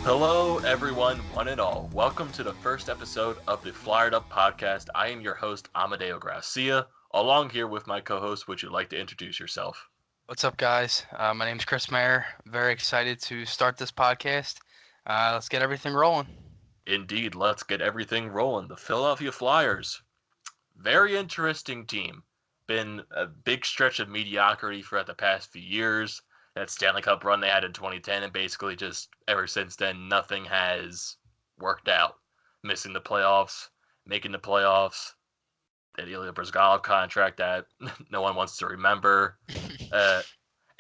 Hello, everyone, one and all. Welcome to the first episode of the Flyered Up podcast. I am your host, Amadeo Gracia. Along here with my co-host, would you like to introduce yourself? What's up, guys? My name's Chris Mayer. Very excited to start this podcast. Let's get everything rolling. Indeed, let's get everything rolling. The Philadelphia Flyers, very interesting team. Been a big stretch of mediocrity for the past few years. That Stanley Cup run they had in 2010, and basically just ever since then, nothing has worked out. Missing the playoffs, making the playoffs, that Ilya Brizgalov contract that no one wants to remember. Uh,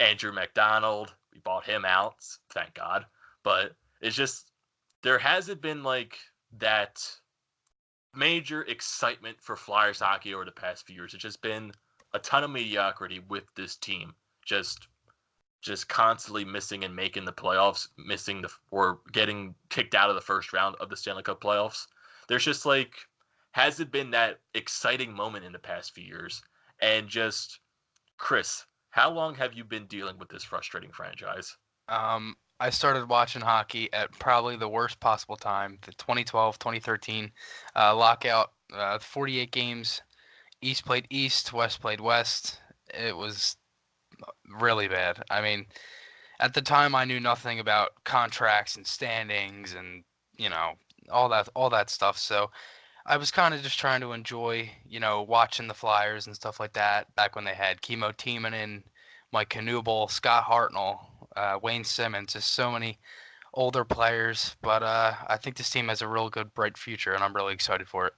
Andrew McDonald, we bought him out, thank God. But it's just there hasn't been like that major excitement for Flyers hockey over the past few years. It's just been a ton of mediocrity with this team. Just constantly missing and making the playoffs, missing the or getting kicked out of the first round of the Stanley Cup playoffs. There's just like hasn't been that exciting moment in the past few years. And just Chris, how long have you been dealing with this frustrating franchise? I started watching hockey at probably the worst possible time, the 2012-2013 lockout. 48 games. East played East, West played West. It was really bad. I mean, at the time, I knew nothing about contracts and standings and you know all that stuff. So I was kind of just trying to enjoy, watching the Flyers and stuff like that back when they had Chemo Timonen, Mike Knuble, Scott Hartnell, Wayne Simmons, just so many older players. But I think this team has a real good, bright future, and I'm really excited for it.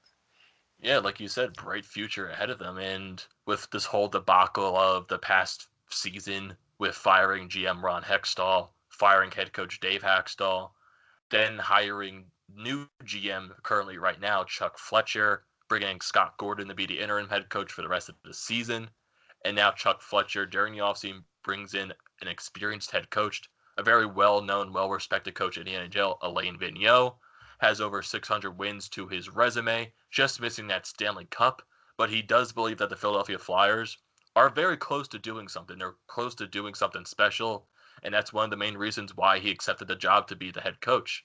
Yeah, like you said, bright future ahead of them. And with this whole debacle of the past season with firing GM Ron Hextall, firing head coach Dave Haxtell, then hiring new GM currently right now, Chuck Fletcher, bringing in Scott Gordon to be the interim head coach for the rest of the season. And now Chuck Fletcher during the offseason brings in an experienced head coach, a very well-known, well-respected coach in the NHL, Alain Vigneault, has over 600 wins to his resume, just missing that Stanley Cup. But he does believe that the Philadelphia Flyers are very close to doing something. They're close to doing something special, and that's one of the main reasons why he accepted the job to be the head coach.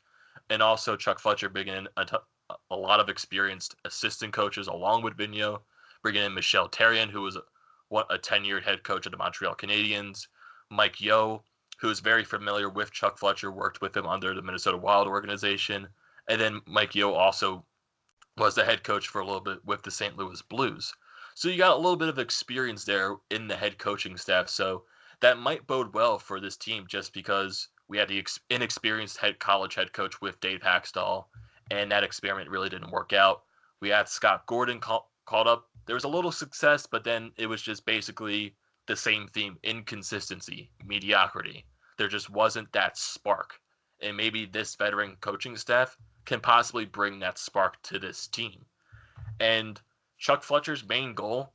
And also, Chuck Fletcher bringing in a lot of experienced assistant coaches along with Vigneault, bringing in Michel Therrien, who was a 10-year head coach of the Montreal Canadiens, Mike Yeo, who is very familiar with Chuck Fletcher, worked with him under the Minnesota Wild organization, and then Mike Yeo also was the head coach for a little bit with the St. Louis Blues. So you got a little bit of experience there in the head coaching staff. So that might bode well for this team just because we had the inexperienced college head coach with Dave Haxtell, and that experiment really didn't work out. We had Scott Gordon called up. There was a little success, but then it was just basically the same theme: inconsistency, mediocrity. There just wasn't that spark. And maybe this veteran coaching staff can possibly bring that spark to this team. And Chuck Fletcher's main goal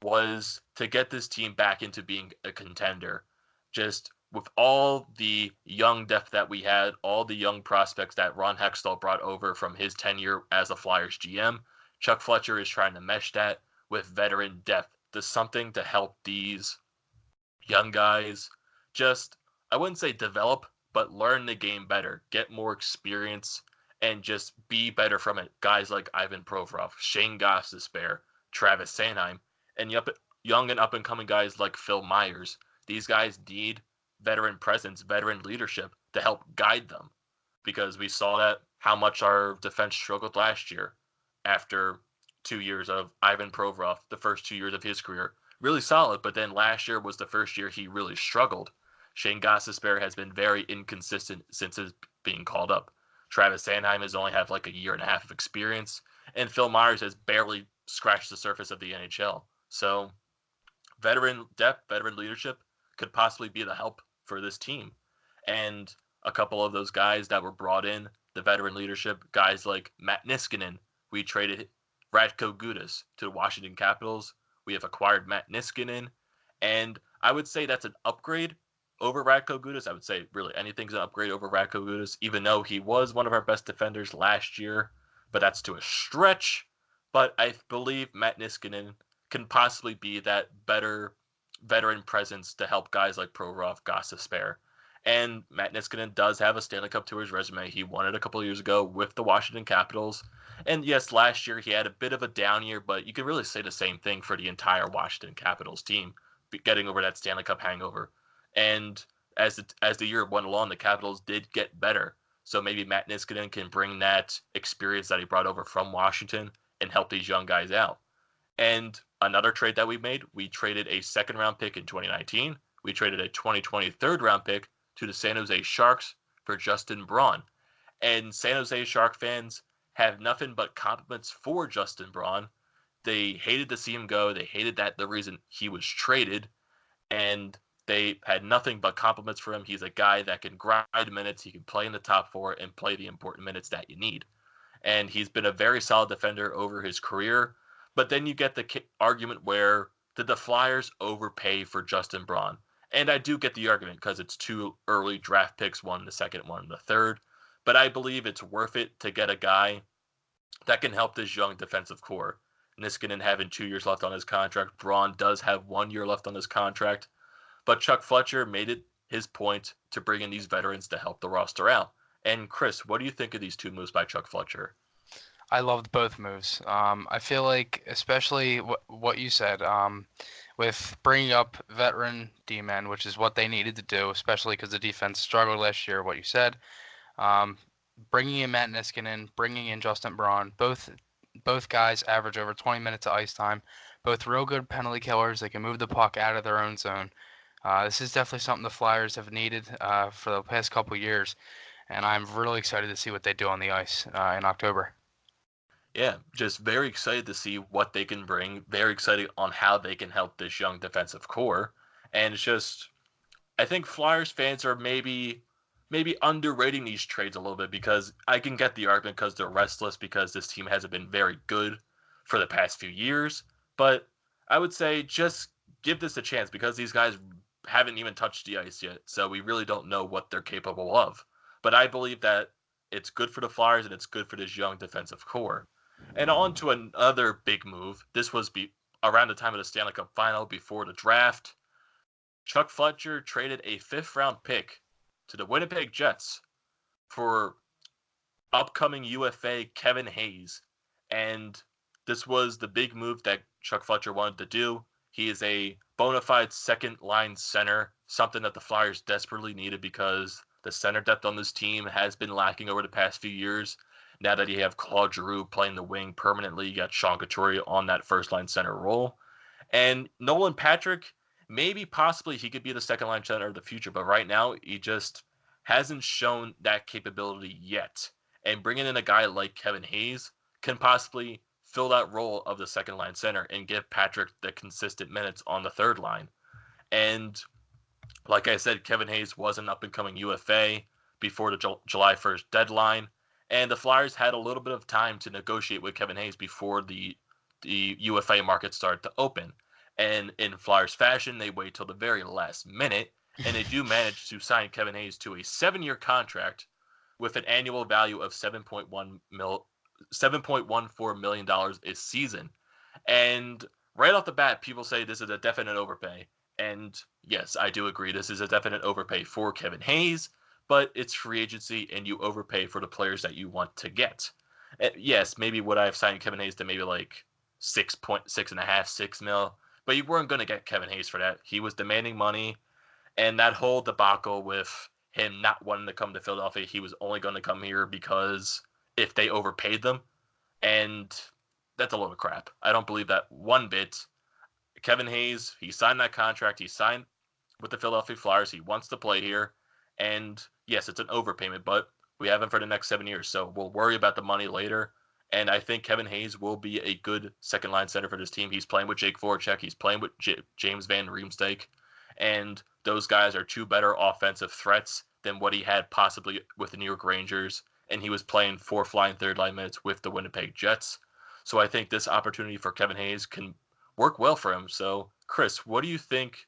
was to get this team back into being a contender. Just with all the young depth that we had, all the young prospects that Ron Hextall brought over from his tenure as a Flyers GM, Chuck Fletcher is trying to mesh that with veteran depth to something to help these young guys just, I wouldn't say develop, but learn the game better, get more experience, and just be better from it. Guys like Ivan Provorov, Shane Gostisbehere, Travis Sanheim, and young and up and coming guys like Phil Myers. These guys need veteran presence, veteran leadership to help guide them, because we saw that how much our defense struggled last year after 2 years of Ivan Provorov, the first 2 years of his career, really solid, but then last year was the first year he really struggled. Shane Gostisbehere has been very inconsistent since his being called up. Travis Sanheim has only had like a year and a half of experience, and Phil Myers has barely scratched the surface of the NHL. So, veteran depth, veteran leadership could possibly be the help for this team. And a couple of those guys that were brought in, the veteran leadership, guys like Matt Niskanen, we traded Radko Gudas to the Washington Capitals. We have acquired Matt Niskanen, and I would say that's an upgrade over Radko Gudas. I would say really anything's an upgrade over Radko Gudas, even though he was one of our best defenders last year, but that's to a stretch. But I believe Matt Niskanen can possibly be that better veteran presence to help guys like Provorov, Gostisbehere. And Matt Niskanen does have a Stanley Cup to his resume. He won it a couple of years ago with the Washington Capitals. And yes, last year he had a bit of a down year, but you can really say the same thing for the entire Washington Capitals team, getting over that Stanley Cup hangover. And as the year went along, the Capitals did get better. So maybe Matt Niskanen can bring that experience that he brought over from Washington and help these young guys out. And another trade that we made, we traded a second round pick in 2019. We traded a 2020 third round pick to the San Jose Sharks for Justin Braun. And San Jose Shark fans have nothing but compliments for Justin Braun. They hated to see him go. They hated that the reason he was traded. And they had nothing but compliments for him. He's a guy that can grind minutes. He can play in the top four and play the important minutes that you need. And he's been a very solid defender over his career. But then you get the argument where did the Flyers overpay for Justin Braun? And I do get the argument because it's two early draft picks, one in the second, one in the third. But I believe it's worth it to get a guy that can help this young defensive core. Niskanen having 2 years left on his contract. Braun does have 1 year left on his contract. But Chuck Fletcher made it his point to bring in these veterans to help the roster out. And Chris, what do you think of these two moves by Chuck Fletcher? I loved both moves. I feel like, especially what you said, with bringing up veteran D-men, which is what they needed to do, especially because the defense struggled last year, what you said. Um, Bringing in Matt Niskanen, bringing in Justin Braun, both guys average over 20 minutes of ice time. Both real good penalty killers. They can move the puck out of their own zone. This is definitely something the Flyers have needed for the past couple years, and I'm really excited to see what they do on the ice in October. Yeah, just very excited to see what they can bring. Very excited on how they can help this young defensive core. And it's just, I think Flyers fans are maybe underrating these trades a little bit because I can get the argument because they're restless because this team hasn't been very good for the past few years. But I would say just give this a chance because these guys haven't even touched the ice yet. So we really don't know what they're capable of. But I believe that it's good for the Flyers and it's good for this young defensive core. And on to another big move. This was around the time of the Stanley Cup final before the draft. Chuck Fletcher traded a fifth round pick to the Winnipeg Jets for upcoming UFA Kevin Hayes. And this was the big move that Chuck Fletcher wanted to do. He is a bona fide second line center, something that the Flyers desperately needed because the center depth on this team has been lacking over the past few years. Now that you have Claude Giroux playing the wing permanently, you got Sean Couturier on that first line center role. And Nolan Patrick, maybe possibly he could be the second line center of the future, but right now he just hasn't shown that capability yet. And bringing in a guy like Kevin Hayes can possibly fill that role of the second line center and give Patrick the consistent minutes on the third line. And like I said, Kevin Hayes was an up and coming UFA before the July 1st deadline. And the Flyers had a little bit of time to negotiate with Kevin Hayes before the UFA market started to open. And in Flyers fashion, they wait till the very last minute, and they do manage to sign Kevin Hayes to a 7-year contract with an annual value of $7.14 million a season. And right off the bat, people say this is a definite overpay. And yes, I do agree. This is a definite overpay for Kevin Hayes, but it's free agency, and you overpay for the players that you want to get. Yes, maybe would I have signed Kevin Hayes to maybe like 6.6.5, 6 mil, but you weren't going to get Kevin Hayes for that. He was demanding money, and that whole debacle with him not wanting to come to Philadelphia, he was only going to come here because if they overpaid them, and that's a load of crap. I don't believe that one bit. Kevin Hayes, he signed that contract. He signed with the Philadelphia Flyers. He wants to play here. And yes, it's an overpayment, but we have him for the next 7 years. So we'll worry about the money later. And I think Kevin Hayes will be a good second line center for this team. He's playing with Jake Voracek. He's playing with James Van Riemsdyk. And those guys are two better offensive threats than what he had possibly with the New York Rangers. And he was playing fourth line, third line minutes with the Winnipeg Jets. So I think this opportunity for Kevin Hayes can work well for him. So, Chris, what do you think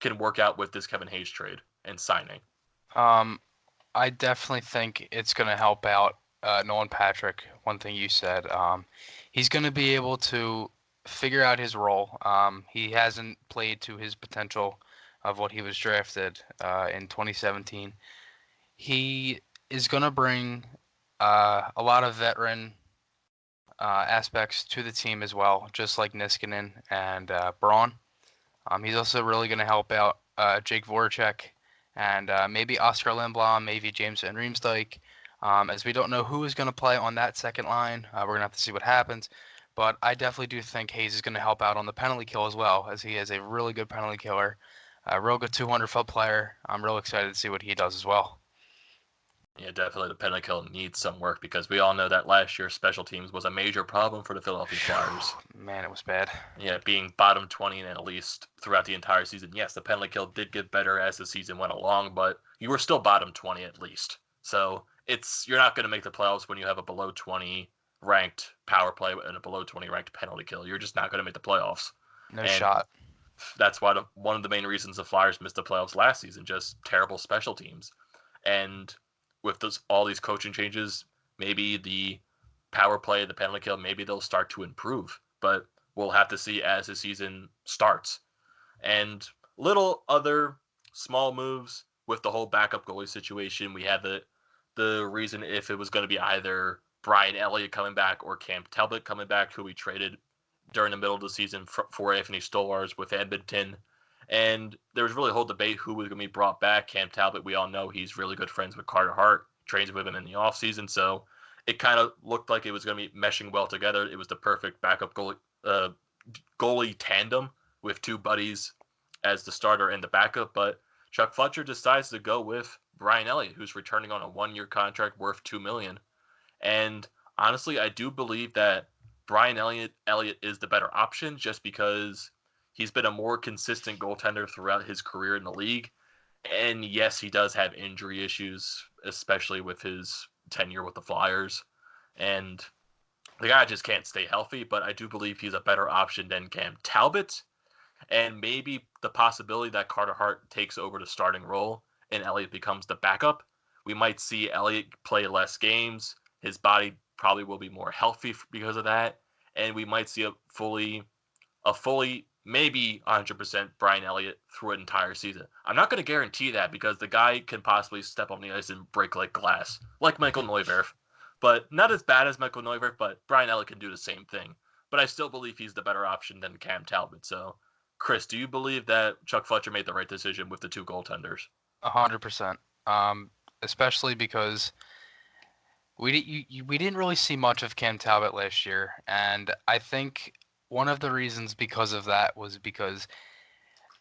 can work out with this Kevin Hayes trade and signing? Um, I definitely think it's going to help out Nolan Patrick. One thing you said, he's going to be able to figure out his role. He hasn't played to his potential of what he was drafted in 2017. He is going to bring a lot of veteran aspects to the team as well, just like Niskanen and Braun. He's also really going to help out Jake Voracek and maybe Oscar Lindblom, maybe James Van Riemsdyk, as we don't know who is going to play on that second line. We're going to have to see what happens. But I definitely do think Hayes is going to help out on the penalty kill as well, as he is a really good penalty killer, a real good 200-foot player. I'm real excited to see what he does as well. Yeah, definitely the penalty kill needs some work because we all know that last year special teams was a major problem for the Philadelphia Flyers. Man, it was bad. Yeah, being bottom 20 and at least throughout the entire season. Yes, the penalty kill did get better as the season went along, but you were still bottom 20 at least. So you're not going to make the playoffs when you have a below 20 ranked power play and a below 20 ranked penalty kill. You're just not going to make the playoffs. No And shot. that's why one of the main reasons the Flyers missed the playoffs last season, just terrible special teams. And with all these coaching changes, maybe the power play, the penalty kill, maybe they'll start to improve. But we'll have to see as the season starts. And little other small moves with the whole backup goalie situation. We had the reason if it was going to be either Brian Elliott coming back or Cam Talbot coming back, who we traded during the middle of the season for Anthony Stolarz with Edmonton. And there was really a whole debate who was going to be brought back. Cam Talbot, we all know he's really good friends with Carter Hart, trains with him in the offseason. So it kind of looked like it was going to be meshing well together. It was the perfect backup goalie tandem with two buddies as the starter and the backup. But Chuck Fletcher decides to go with Brian Elliott, who's returning on a 1-year contract worth $2 million. And honestly, I do believe that Brian Elliott is the better option just because he's been a more consistent goaltender throughout his career in the league. And yes, he does have injury issues, especially with his tenure with the Flyers. And the guy just can't stay healthy, but I do believe he's a better option than Cam Talbot. And maybe the possibility that Carter Hart takes over the starting role and Elliott becomes the backup. We might see Elliott play less games. His body probably will be more healthy because of that. And we might see a fully maybe 100% Brian Elliott through an entire season. I'm not going to guarantee that because the guy can possibly step on the ice and break like glass, like Michael Neuvirth. But not as bad as Michael Neuvirth, but Brian Elliott can do the same thing. But I still believe he's the better option than Cam Talbot. So, Chris, do you believe that Chuck Fletcher made the right decision with the two goaltenders? 100%. Especially because we didn't really see much of Cam Talbot last year, and I think one of the reasons because of that was because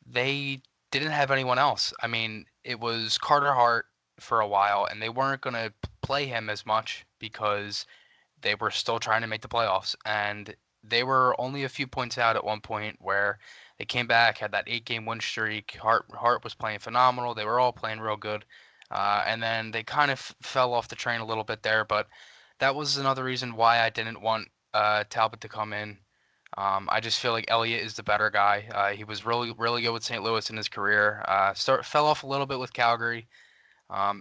they didn't have anyone else. I mean, it was Carter Hart for a while, and they weren't going to play him as much because they were still trying to make the playoffs, and they were only a few points out at one point where they came back, had that 8-game win streak. Hart was playing phenomenal. They were all playing real good. And then they kind of fell off the train a little bit there, but that was another reason why I didn't want Talbot to come in. I just feel like Elliott is the better guy. He was really, really good with St. Louis in his career. Fell off a little bit with Calgary.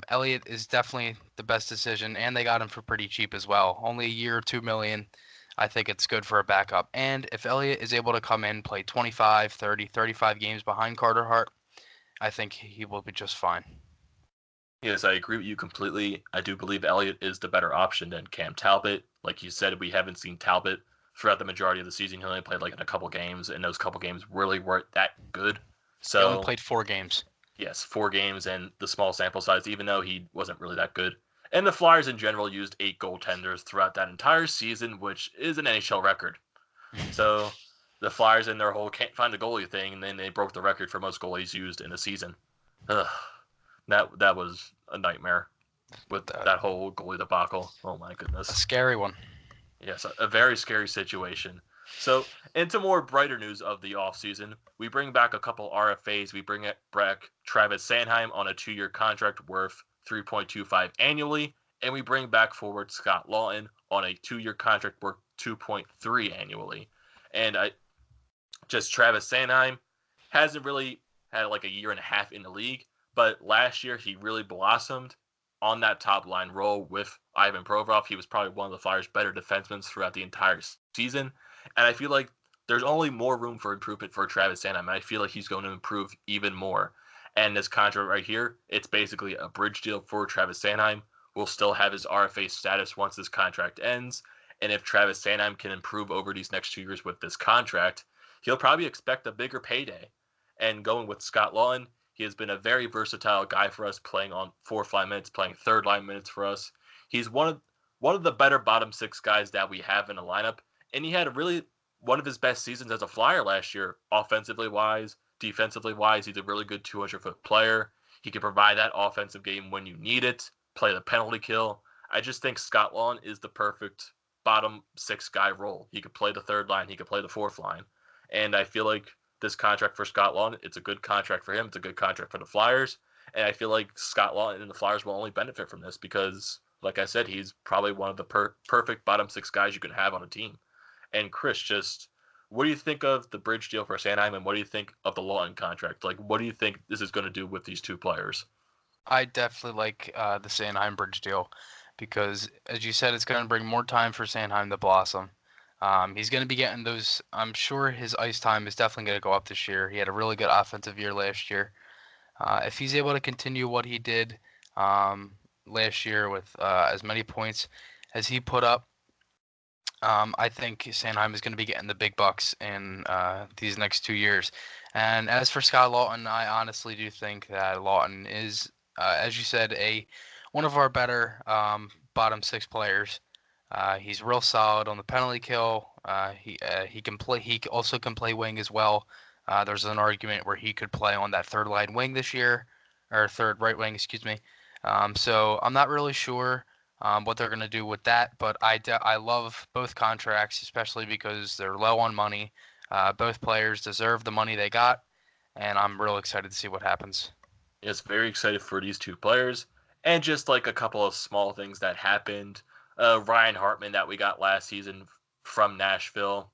Elliott is definitely the best decision, and they got him for pretty cheap as well. Only a year or $2 million. I think it's good for a backup. And if Elliott is able to come in, play 25, 30, 35 games behind Carter Hart, I think he will be just fine. Yes, I agree with you completely. I do believe Elliott is the better option than Cam Talbot. Like you said, we haven't seen Talbot throughout the majority of the season. He only played like in a couple games, and those couple games really weren't that good. He only So, played 4 games. yes, 4 games and the small sample size, even though he wasn't really that good. And the Flyers in general used 8 goaltenders throughout that entire season, which is an NHL record. So the Flyers in their whole can't find the goalie thing, and then they broke the record for most goalies used in a season. Ugh, that was a nightmare with that whole goalie debacle. Oh my A goodness. scary one. Yes, a very scary situation. So, into more brighter news of the offseason, we bring back a couple RFAs. We bring back Travis Sanheim on a 2-year contract worth $3.25 annually, and we bring back forward Scott Lawton on a 2-year contract worth $2.3 annually. And Travis Sanheim hasn't really had like a year and a half in the league, but last year he really blossomed on that top line role with Ivan Provorov. He was probably one of the Flyers' better defensemen throughout the entire season. And I feel like there's only more room for improvement for Travis Sanheim, and I feel like he's going to improve even more. And this contract right here, it's basically a bridge deal for Travis Sanheim. Will still have his RFA status once this contract ends. And if Travis Sanheim can improve over these next 2 years with this contract, he'll probably expect a bigger payday. And going with Scott Lawton, he has been a very versatile guy for us, playing on fourth line minutes, playing third line minutes for us. He's one of the better bottom six guys that we have in the lineup, and he had really one of his best seasons as a Flyer last year, offensively wise, defensively wise. He's a really good 200-foot player. He can provide that offensive game when you need it, play the penalty kill. I just think Scott Lawton is the perfect bottom six guy role. He could play the third line, he could play the fourth line, and I feel like this contract for Scott Lawton, it's a good contract for him. It's a good contract for the Flyers. And I feel like Scott Lawton and the Flyers will only benefit from this because, like I said, he's probably one of the perfect bottom six guys you can have on a team. And Chris, just what do you think of the bridge deal for Sanheim, and what do you think of the Lawton contract? Like, what do you think this is going to do with these two players? I definitely like the Sanheim bridge deal because, as you said, it's going to bring more time for Sanheim to blossom. He's going to be getting those. I'm sure his ice time is definitely going to go up this year. He had a really good offensive year last year. If he's able to continue what he did last year with as many points as he put up, I think Sanheim is going to be getting the big bucks in these next 2 years. And as for Scott Lawton, I honestly do think that Lawton is, as you said, one of our better bottom six players. He's real solid on the penalty kill. He can play. He also can play wing as well. There's an argument where he could play on that third line wing this year, or third right wing, excuse me. So I'm not really sure what they're going to do with that. But I love both contracts, especially because they're low on money. Both players deserve the money they got, and I'm real excited to see what happens. Yes, very excited for these two players. And just like a couple of small things that happened. Ryan Hartman that we got last season from Nashville.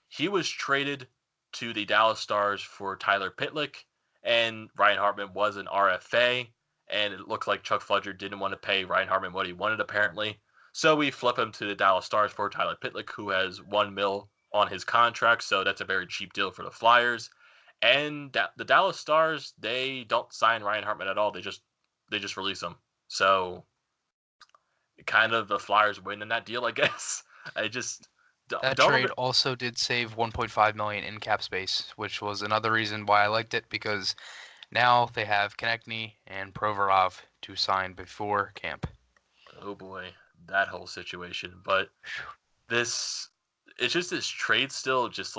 He was traded to the Dallas Stars for Tyler Pitlick, and Ryan Hartman was an RFA, and it looked like Chuck Fletcher didn't want to pay Ryan Hartman what he wanted apparently. So we flip him to the Dallas Stars for Tyler Pitlick, who has $1 million on his contract, so that's a very cheap deal for the Flyers. And the Dallas Stars, they don't sign Ryan Hartman at all. They just release him. So kind of the Flyers win in that deal, I guess. I just That don't. trade also did save 1.5 million in cap space, which was another reason why I liked it because now they have Konechny and Provorov to sign before camp. Oh boy, that whole situation. But this, it's just this trade still just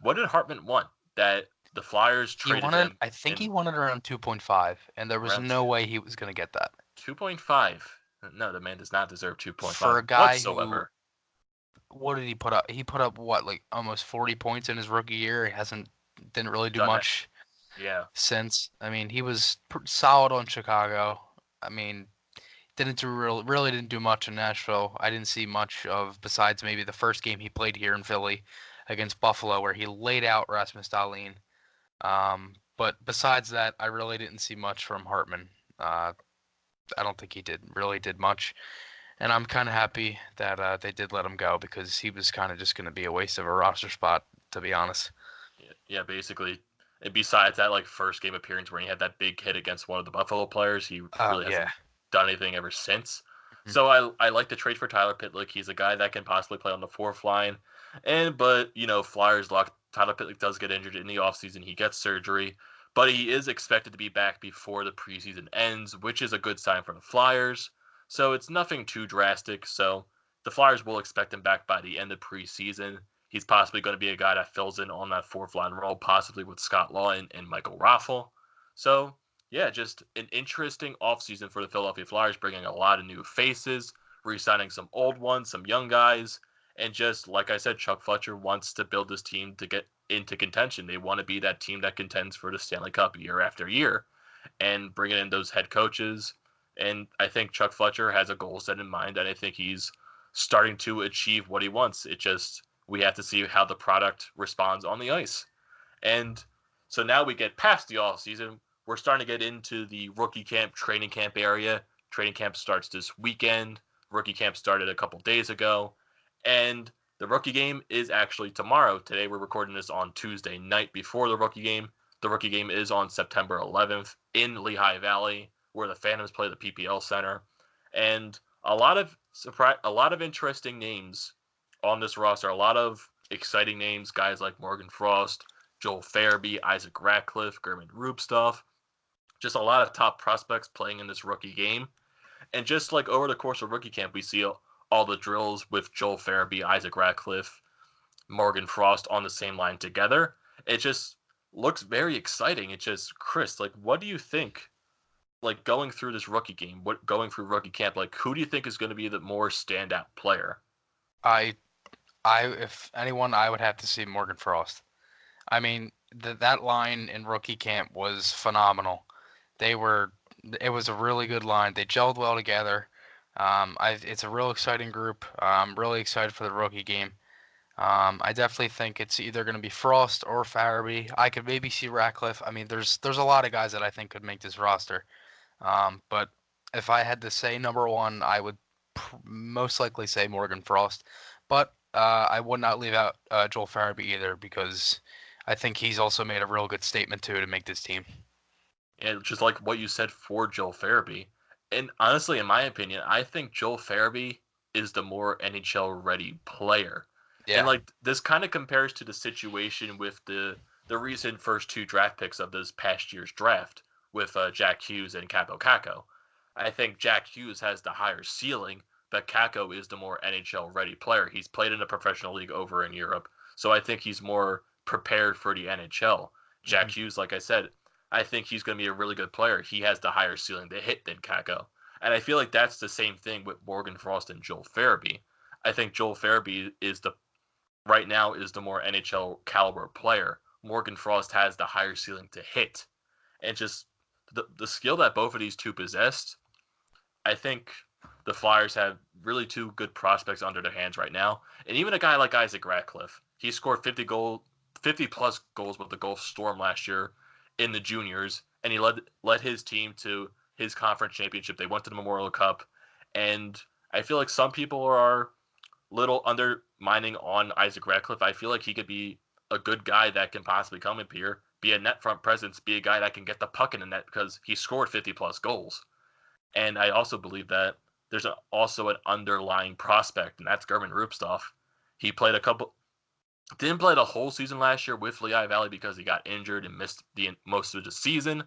what did Hartman want? That the Flyers He traded wanted, him I think he in wanted around 2.5, and there was around no way he was going to get that 2.5. No, the man does not deserve for 2.5 a guy who, whatsoever. what did he put up? He put up what, like almost 40 points in his rookie year. Didn't really do Done it. much Yeah. since. I mean, he was solid on Chicago. I mean, really didn't do much in Nashville. I didn't see much of besides maybe the first game he played here in Philly against Buffalo, where he laid out Rasmus Dahlin. But besides that, I really didn't see much from Hartman. I don't think he did much, and I'm kind of happy that they did let him go because he was kind of just going to be a waste of a roster spot, to be honest. Yeah, basically. And besides that, like first game appearance where he had that big hit against one of the Buffalo players, he Oh really yeah. hasn't done anything ever since. Mhm. So I like the trade for Tyler Pitlick. He's a guy that can possibly play on the fourth line. But Flyers luck. Tyler Pitlick does get injured in the offseason. He gets surgery, but he is expected to be back before the preseason ends, which is a good sign for the Flyers. So it's nothing too drastic. So the Flyers will expect him back by the end of preseason. He's possibly going to be a guy that fills in on that fourth line role, possibly with Scott Lawton and Michael Raffl. So, yeah, just an interesting offseason for the Philadelphia Flyers, bringing a lot of new faces, re signing some old ones, some young guys. And just like I said, Chuck Fletcher wants to build this team to get into contention. They want to be that team that contends for the Stanley Cup year after year and bringing in those head coaches. And I think Chuck Fletcher has a goal set in mind, and I think he's starting to achieve what he wants. It just we have to see how the product responds on the ice. And so now we get past the off season. We're starting to get into the rookie camp, training camp area. Training camp starts this weekend. Rookie camp started a couple days ago. And The rookie game is actually tomorrow. Today we're recording this on Tuesday night before the rookie game. The rookie game is on September 11th in Lehigh Valley, where the Phantoms play the PPL Center, and a lot of interesting names on this roster. A lot of exciting names, guys like Morgan Frost, Joel Farabee, Isaac Ratcliffe, German Rubstov. Just a lot of top prospects playing in this rookie game. And just like over the course of rookie camp, we see all the drills with Joel Farabee, Isaac Ratcliffe, Morgan Frost on the same line together. It just looks very exciting. It just, Chris, like, what do you think? Like going through this rookie game, going through rookie camp, like who do you think is going to be the more standout player? I, if anyone, I would have to see Morgan Frost. I mean, that line in rookie camp was phenomenal. They were, it was a really good line. They gelled well together. It's a real exciting group. I'm really excited for the rookie game. I definitely think it's either going to be Frost or Farabee. I could maybe see Ratcliffe. I mean, there's a lot of guys that I think could make this roster. But if I had to say number one, I would most likely say Morgan Frost. But I would not leave out Joel Farabee either because I think he's also made a real good statement too to make this team. And just like what you said for Joel Farabee. And honestly, in my opinion, I think Joel Farabee is the more NHL ready player. And Yeah. like this kind of compares to the situation with the recent first two draft picks of this past year's draft with Jack Hughes and Capo Caco. I think Jack Hughes has the higher ceiling, but Caco is the more NHL ready player. He's played in a professional league over in Europe, so I think he's more prepared for the NHL. Hmm. Jack Hughes, like I said, I think he's going to be a really good player. He has the higher ceiling to hit than Kako. And I feel like that's the same thing with Morgan Frost and Joel Farabee. I think Joel Farabee is the right now is the more NHL caliber player. Morgan Frost has the higher ceiling to hit. And just the skill that both of these two possessed, I think the Flyers have really two good prospects under their hands right now. And even a guy like Isaac Ratcliffe, he scored 50 plus goals with the Gulf Storm last year in the juniors, and he led his team to his conference championship. They went to the Memorial Cup, and I feel like some people are little undermining on Isaac Ratcliffe. I feel like he could be a good guy that can possibly come up here, be a net front presence, be a guy that can get the puck in the net because he scored 50 plus goals. And I also believe that there's also an underlying prospect, and that's German Rubstov. He played didn't play the whole season last year with Lehigh Valley because he got injured and missed the most of the season.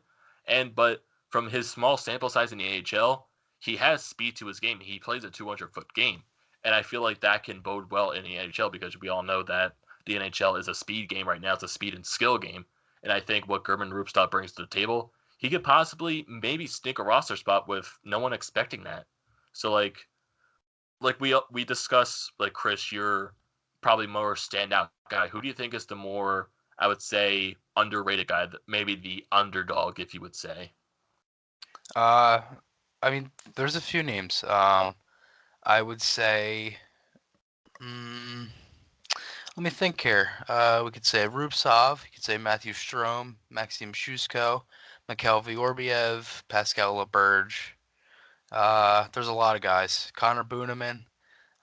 But from his small sample size in the AHL, he has speed to his game. He plays a 200-foot game, and I feel like that can bode well in the NHL because we all know that the NHL is a speed game right now. It's a speed and skill game, and I think what German Rubstov brings to the table, he could possibly maybe sneak a roster spot with no one expecting that. So like we discuss, like Chris, you're probably more standout guy. Who do you think is the more, I would say, underrated guy? Maybe the underdog, if you would say. Uh, I mean, there's a few names. I would say. Mm, Let me think here. We could say Rubtsov. You could say Matthew Strome, Maxim Shushko, Mikhail Vyorbiev, Pascal LaBerge. There's a lot of guys. Connor Booneman.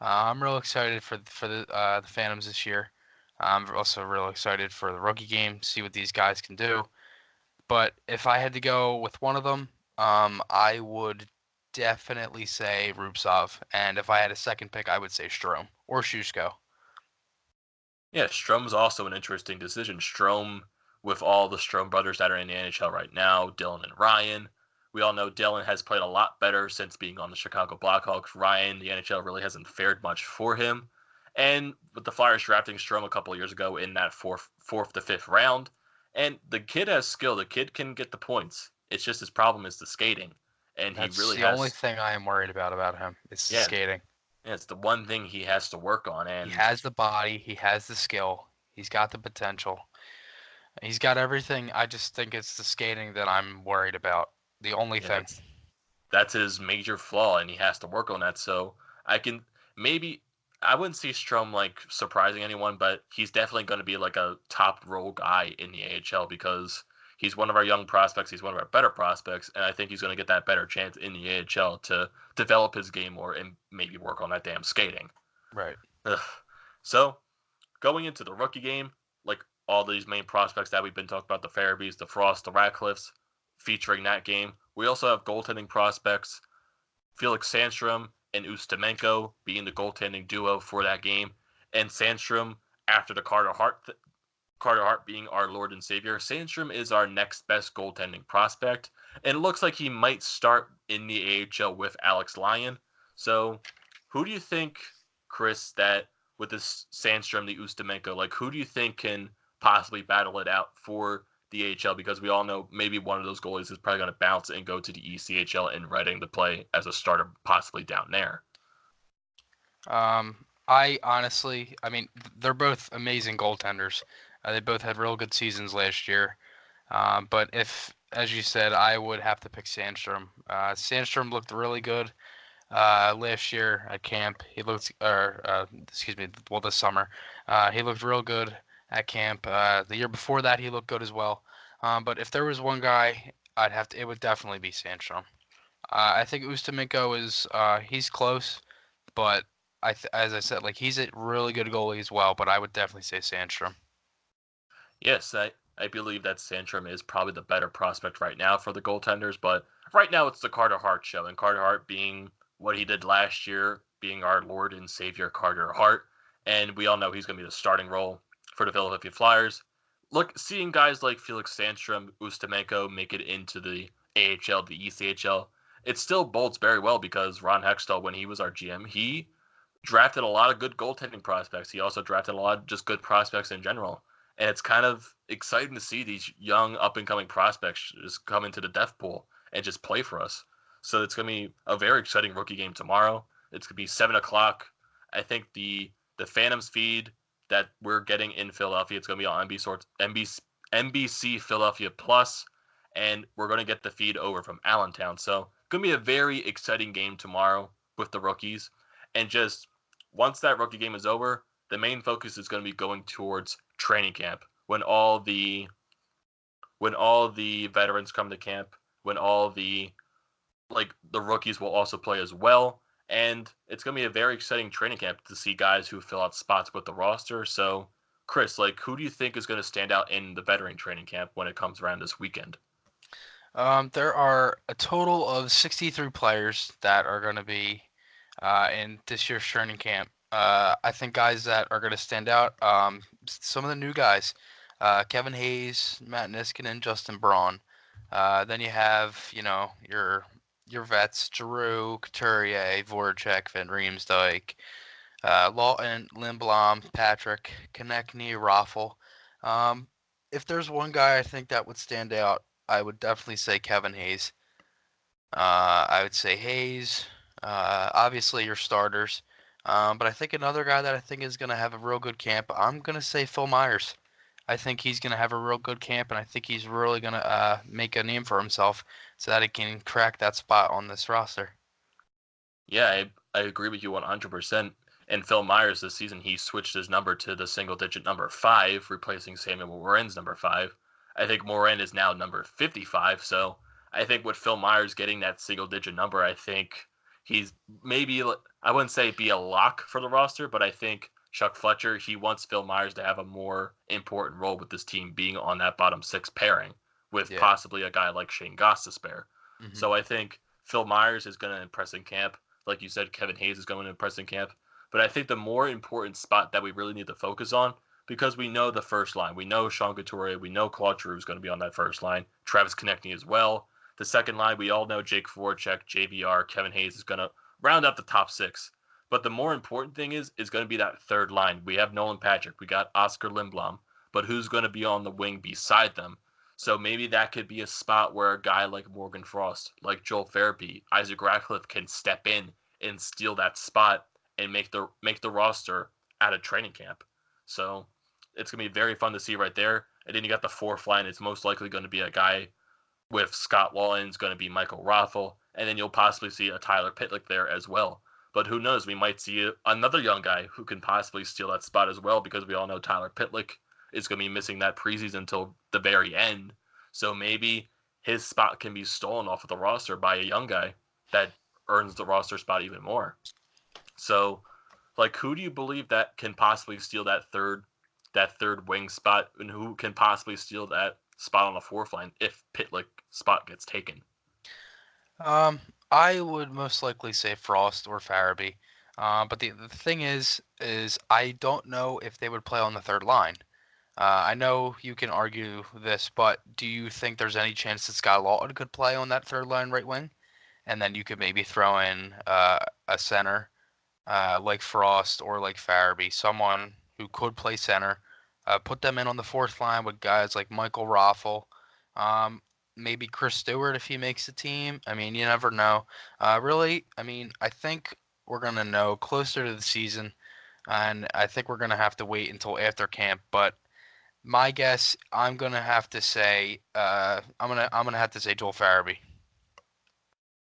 I'm real excited for the Phantoms this year. I'm also real excited for the rookie game. See what these guys can do. But if I had to go with one of them, I would definitely say Rubtsov. And if I had a second pick, I would say Strome or Shushko. Yeah, Strom's also an interesting decision. Strom, with all the Strom brothers that are in the NHL right now, Dylan and Ryan. We all know Dylan has played a lot better since being on the Chicago Blackhawks. Ryan, the NHL really hasn't fared much for him. And with the Flyers drafting Strom a couple of years ago in that fourth to fifth round, and the kid has skill. The kid can get the points. It's just his problem is the skating, and he That's really the only has. thing I am worried about him. It's the Yeah, skating. yeah, it's the one thing he has to work on, He and has the body, he has the skill, he's got the potential. He's got everything. I just think it's the skating that I'm worried about. The only yeah, thing. that's his major flaw, and he has to work on that. So I can maybe I wouldn't see Strom like surprising anyone, but he's definitely going to be like a top role guy in the AHL because he's one of our young prospects. He's one of our better prospects, and I think he's going to get that better chance in the AHL to develop his game more and maybe work on that damn skating. Right. Ugh. So going into the rookie game, like all these main prospects that we've been talking about, the Farabees, the Frost, the Ratcliffes, featuring that game. We also have goaltending prospects, Felix Sandstrom and Ustimenko being the goaltending duo for that game. And Sandstrom, after the Carter Hart being our Lord and Savior, Sandstrom is our next best goaltending prospect. And it looks like he might start in the AHL with Alex Lyon. So who do you think, Chris, that with this Sandstrom, the Ustimenko, like who do you think can possibly battle it out for the AHL? Because we all know maybe one of those goalies is probably going to bounce and go to the ECHL and Reading to play as a starter, possibly down there. I honestly, I mean, they're both amazing goaltenders. They both had real good seasons last year. But if, as you said, I would have to pick Sandstrom. Sandstrom looked really good last year at camp. He looked, or excuse me, well this summer, he looked real good at camp. The year before that, he looked good as well. But if there was one guy, it would definitely be Sandstrom. I think Ustimenko is, he's close, but as I said, like he's a really good goalie as well. But I would definitely say Sandstrom. Yes, I believe that Sandstrom is probably the better prospect right now for the goaltenders, but right now it's the Carter Hart show, and Carter Hart being what he did last year, being our Lord and Savior Carter Hart, and we all know he's going to be the starting role for the Philadelphia Flyers. Look, seeing guys like Felix Sandstrom, Ustimenko make it into the AHL, the ECHL, it still bodes very well because Ron Hextall, when he was our GM, he drafted a lot of good goaltending prospects. He also drafted a lot of just good prospects in general. And it's kind of exciting to see these young up and coming prospects just come into the death pool and just play for us. So it's going to be a very exciting rookie game tomorrow. It's going to be 7 o'clock. I think the Phantoms feed that we're getting in Philadelphia, it's going to be on NBC Philadelphia Plus, and we're going to get the feed over from Allentown. So it's going to be a very exciting game tomorrow with the rookies. And just once that rookie game is over, the main focus is going to be going towards training camp when all the veterans come to camp, when all the rookies will also play as well. And it's going to be a very exciting training camp to see guys who fill out spots with the roster. So, Chris, like, who do you think is going to stand out in the veteran training camp when it comes around this weekend? There are a total of 63 players that are going to be in this year's training camp. I think guys that are going to stand out. Some of the new guys, Kevin Hayes, Matt Niskanen, Justin Braun. Then you have, your vets, Giroux, Couturier, Voracek, Van Riemsdyk, Lawton, Lindblom, Patrick, Konechny, Raffle. Um, if there's one guy I think that would stand out, I would definitely say Kevin Hayes. I would say Hayes. Obviously, your starters. But I think another guy that I think is going to have a real good camp, I'm going to say Phil Myers. I think he's going to have a real good camp, and I think he's really going to make a name for himself so that he can crack that spot on this roster. Yeah, I agree with you 100%. And Phil Myers this season, he switched his number to the single digit number 5, replacing Samuel Morin's number 5. I think Morin is now number 55. So I think with Phil Myers getting that single digit number, I think he's maybe, I wouldn't say be a lock for the roster, but I think Chuck Fletcher, he wants Phil Myers to have a more important role with this team being on that bottom 6 pairing with Yeah. possibly a guy like Shane Goss to spare. Hmm. So I think Phil Myers is going to impress in camp. Like you said, Kevin Hayes is going to impress in camp. But I think the more important spot that we really need to focus on, because we know the first line, we know Sean Couturier, we know Claude Giroux is going to be on that first line, Travis Konechny as well. The second line, we all know Jake Voracek, JVR, Kevin Hayes is going to round up the top 6. But the more important thing is going to be that third line. We have Nolan Patrick, we got Oscar Lindblom, but who's going to be on the wing beside them? So maybe that could be a spot where a guy like Morgan Frost, like Joel Farabee, Isaac Ratcliffe can step in and steal that spot and make the roster at a training camp. So it's gonna be very fun to see right there. And then you got the fourth line. It's most likely going to be a guy with Scott Laughton's going to be Michael Raffle, and then you'll possibly see a Tyler Pitlick there as well. But who knows? We might see another young guy who can possibly steal that spot as well, because we all know Tyler Pitlick is going to be missing that preseason until the very end. So maybe his spot can be stolen off of the roster by a young guy that earns the roster spot even more. So Like, who do you believe that can possibly steal that third wing spot, and who can possibly steal that spot on the fourth line if Pitlick spot gets taken? Um, I would most likely say Frost or Farabee. But the thing is I don't know if they would play on the third line. I know you can argue this, but do you think there's any chance that Scott Lawton could play on that third line right wing? And then you could maybe throw in a center like Frost or like Farabee, someone who could play center. Put them in on the fourth line with guys like Michael Raffel, um, maybe Chris Stewart if he makes the team. I mean, you never know. Really, I mean, I think we're gonna know closer to the season, and I think we're gonna have to wait until after camp. But my guess, I'm gonna have to say, I'm gonna have to say Joel Farabee.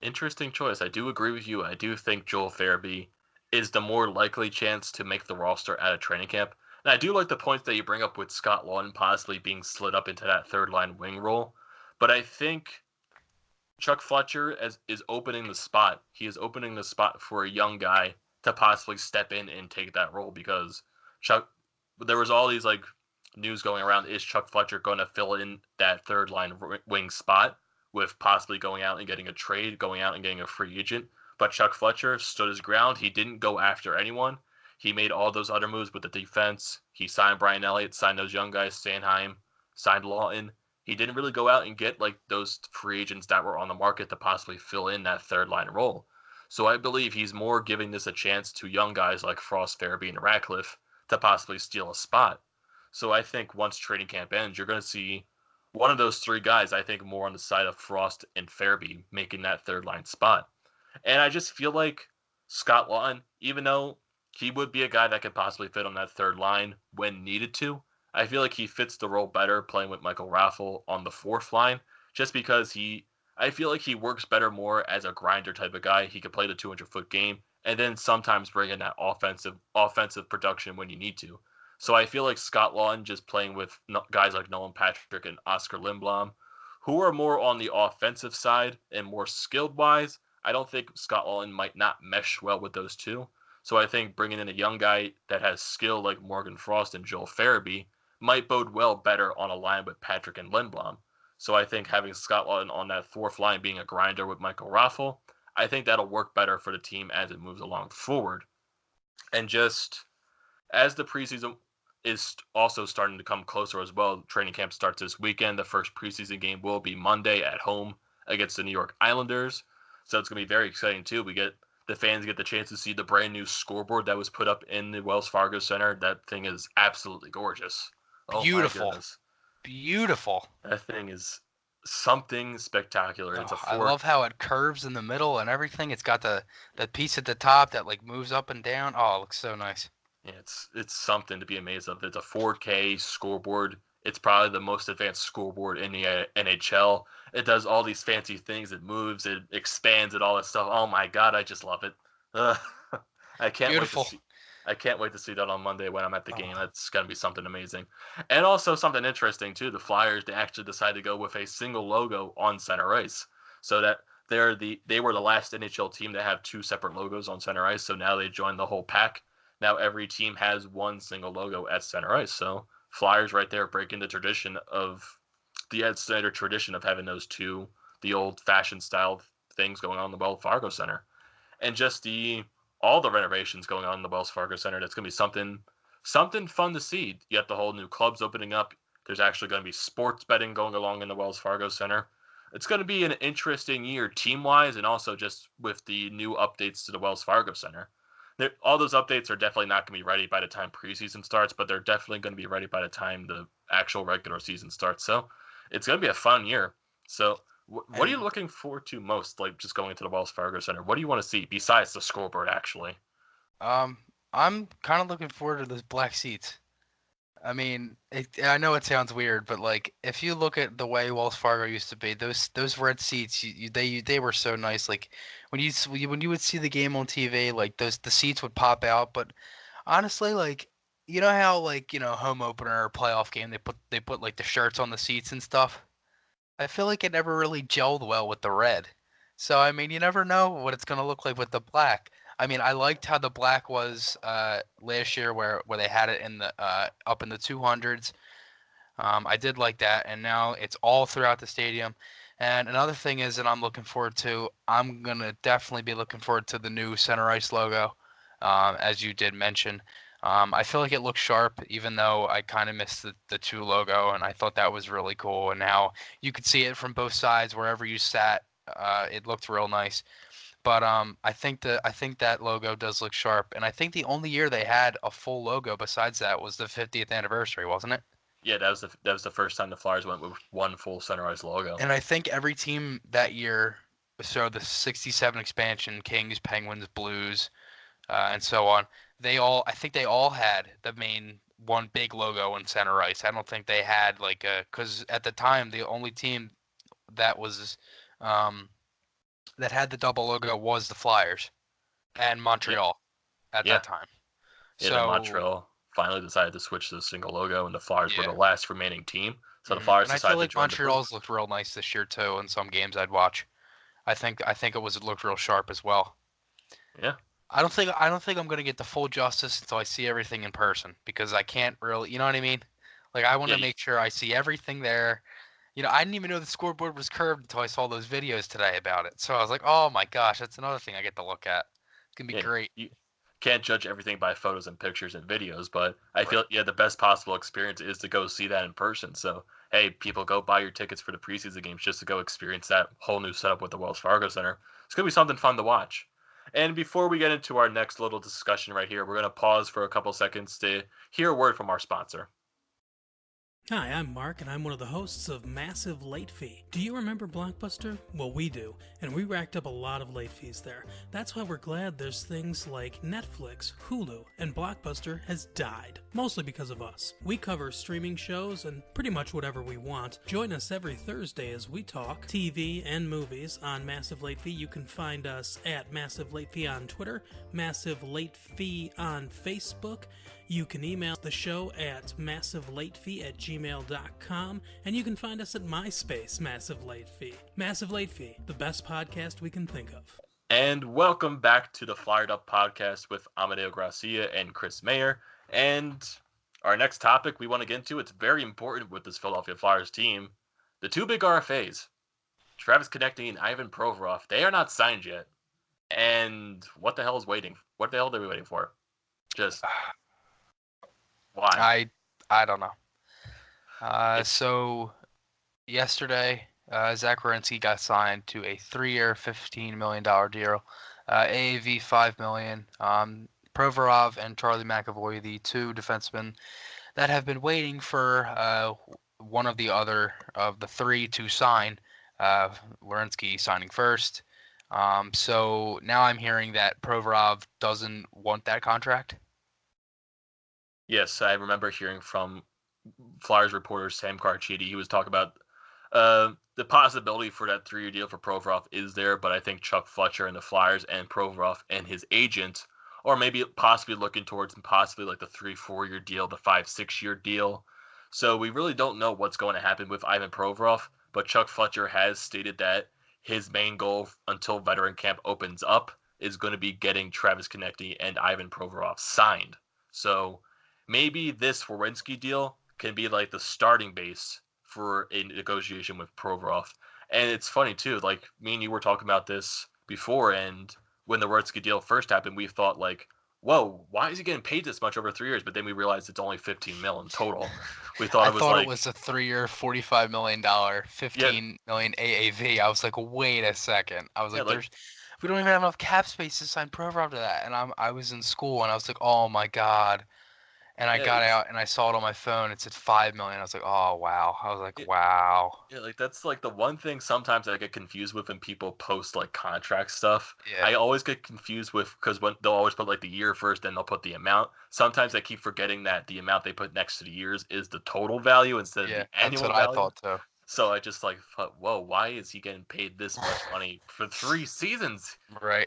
Interesting choice. I do agree with you. I do think Joel Farabee is the more likely chance to make the roster at a training camp. And I do like the points that you bring up with Scott Lawton possibly being slid up into that third line wing role. But I think Chuck Fletcher is opening the spot. He is opening the spot for a young guy to possibly step in and take that role because Chuck. There was all these like news going around. Is Chuck Fletcher going to fill in that third line wing spot with possibly going out and getting a trade, going out and getting a free agent? But Chuck Fletcher stood his ground. He didn't go after anyone. He made all those other moves with the defense. He signed Brian Elliott, signed those young guys, Sanheim, signed Lawton. He didn't really go out and get like those free agents that were on the market to possibly fill in that third line role. So I believe he's more giving this a chance to young guys like Frost, Farabee, and Ratcliffe to possibly steal a spot. So I think once training camp ends, you're going to see one of those three guys, I think, more on the side of Frost and Farabee making that third line spot. And I just feel like Scott Lawton, even though he would be a guy that could possibly fit on that third line when needed to, I feel like he fits the role better playing with Michael Raffel on the fourth line, just because I feel like he works better more as a grinder type of guy. He could play the 200-foot game and then sometimes bring in that offensive production when you need to. So I feel like Scott Lawton just playing with guys like Nolan Patrick and Oscar Lindblom, who are more on the offensive side and more skilled wise. I don't think Scott Lawton might not mesh well with those two. So I think bringing in a young guy that has skill like Morgan Frost and Joel Farabee might bode well better on a line with Patrick and Lindblom. So I think having Scott Lawton on that fourth line being a grinder with Michael Raffel, I think that'll work better for the team as it moves along forward. And just as the preseason is also starting to come closer as well, training camp starts this weekend. The first preseason game will be Monday at home against the New York Islanders. So it's going to be very exciting too. The fans get the chance to see the brand new scoreboard that was put up in the Wells Fargo Center. That thing is absolutely gorgeous. Oh my Beautiful, goodness. beautiful. That thing is something spectacular. It's a Oh, I four. love how it curves in the middle and everything. It's got the piece at the top that like moves up and down. Oh, it looks so nice. Yeah, it's something to be amazed of. It's a 4K scoreboard. It's probably the most advanced scoreboard in the NHL. It does all these fancy things. It moves. It expands. It all that stuff. Oh my god, I just love it. Uh, I can't wait to Beautiful. see. I can't wait to see that on Monday when I'm at the game. Oh, That's gonna be something amazing, and also something interesting too. The Flyers they actually decided to go with a single logo on center ice, so that they were the last NHL team to have two separate logos on center ice. So now they joined the whole pack. Now every team has one single logo at center ice. So Flyers right there breaking the Ed Snyder tradition of having those two, the old fashioned style things going on in the Wells Fargo Center. And just all the renovations going on in the Wells Fargo Center. That's gonna be something fun to see. You have the whole new clubs opening up. There's actually going to be sports betting going along in the Wells Fargo Center. It's going to be an interesting year team wise and also just with the new updates to the Wells Fargo Center. All those updates are definitely not going to be ready by the time preseason starts, but they're definitely going to be ready by the time the actual regular season starts. So it's going to be a fun year. So what are you and looking forward to most, like just going to the Wells Fargo Center? What do you want to see besides the scoreboard, actually? um, I'm kind of looking forward to those black seats. I mean, I know it sounds weird, but like if you look at the way Wells Fargo used to be, those red seats, they were so nice. Like when you would see the game on TV, like the seats would pop out. But honestly, like you know how like home opener or playoff game they put like the shirts on the seats and stuff. I feel like it never really gelled well with the red. So I mean, you never know what it's gonna look like with the black. I mean, I liked how the black was last year, where they had it in the up in the 200s. I did like that, and now it's all throughout the stadium. And another thing is that I'm looking forward to. I'm gonna definitely be looking forward to the new center ice logo, as you did mention. I feel like it looks sharp, even though I kind of missed the two logo, and I thought that was really cool. And now you could see it from both sides, wherever you sat. It looked real nice. But I think that logo does look sharp, and I think the only year they had a full logo besides that was the 50th anniversary, wasn't it? Yeah, that was the first time the Flyers went with one full center ice logo. And I think every team that year, so the 67 expansion, Kings, Penguins, Blues, and so on, I think they all had the main one big logo in center ice. I don't think they had like because at the time the only team that was um, that had the double logo was the Flyers and Yeah, Montreal at yeah, that time. yeah. Then So Montreal finally decided to switch to a single logo, and the Flyers were the yeah. last remaining team. So the Flyers And I feel decided to like join the group. Montreal's looked real nice this year too in some games I'd watch. I think it looked real sharp as well. Yeah, I don't think I'm gonna get the full justice until I see everything in person because I can't really, you know what I mean? Like I want yeah, to make sure I see everything there. I didn't even know the scoreboard was curved until I saw those videos today about it. So I was like, oh my gosh, that's another thing I get to look at. It's gonna be yeah. great. You can't judge everything by photos and pictures and videos, but I Right. feel the best possible experience is to go see that in person. So hey, people, go buy your tickets for the preseason games just to go experience that whole new setup with the Wells Fargo Center. It's gonna be something fun to watch. And before we get into our next little discussion right here, we're gonna pause for a couple seconds to hear a word from our sponsor. Hi, I'm Mark, and I'm one of the hosts of Massive Late Fee. Do you remember Blockbuster? Well, we do, and we racked up a lot of late fees there. That's why we're glad there's things like Netflix, Hulu, and Blockbuster has died, mostly because of us. We cover streaming shows and pretty much whatever we want. Join us every Thursday as we talk TV and movies on Massive Late Fee. You can find us at Massive Late Fee on Twitter, Massive Late Fee on Facebook. You can email the show at massivelatefee@gmail.com, and you can find us at MySpace, Massive Late Fee. Massive Late Fee, the best podcast we can think of. And welcome back to the Fired Up podcast with Amadeo Gracia and Chris Mayer. And our next topic we want to get into, it's very important with this Philadelphia Flyers team. The two big RFAs, Travis Konecny and Ivan Provorov, they are not signed yet. And what the hell is waiting? What the hell are we waiting for? Just why? I don't know. It's So yesterday, Zach Werenski got signed to a 3-year, $15 million deal, AAV $5 million. Provorov and Charlie McAvoy, the two defensemen that have been waiting for one of the other of the three to sign. Werenski signing first. So now I'm hearing that Provorov doesn't want that contract. Yes, I remember hearing from Flyers reporter Sam Carchidi. He was talking about the possibility for that 3-year deal for Provorov is there, but I think Chuck Fletcher and the Flyers and Provorov and his agent, or maybe possibly looking towards possibly like the 3-4 year deal, the 5-6 year deal. So we really don't know what's going to happen with Ivan Provorov, but Chuck Fletcher has stated that his main goal until veteran camp opens up is going to be getting Travis Konecny and Ivan Provorov signed. So maybe this Werenski deal can be like the starting base for a negotiation with Provorov. And it's funny too, like me and you were talking about this before, and when the Werenski deal first happened, we thought like, whoa, why is he getting paid this much over 3 years? But then we realized it's only 15 mil in total. We thought I it was thought it like, was a 3-year, $45 million, yeah, 15 million AAV. I was like, wait a second. I was yeah, like, like we don't even have enough cap space to sign Provorov to that. And I was in school and I was like, oh my god. And I yeah, got out and I saw it on my phone. It said 5 million. I was like, oh wow. I was like, yeah, wow. Yeah, like that's like the one thing sometimes I get confused with when people post like contract stuff. Yeah, I always get confused with because when they'll always put like the year first, then they'll put the amount. Sometimes I keep forgetting that the amount they put next to the years is the total value instead of yeah. the That's what annual I value. thought too. So I just like thought, whoa, why is he getting paid this much money for 3 seasons? Right.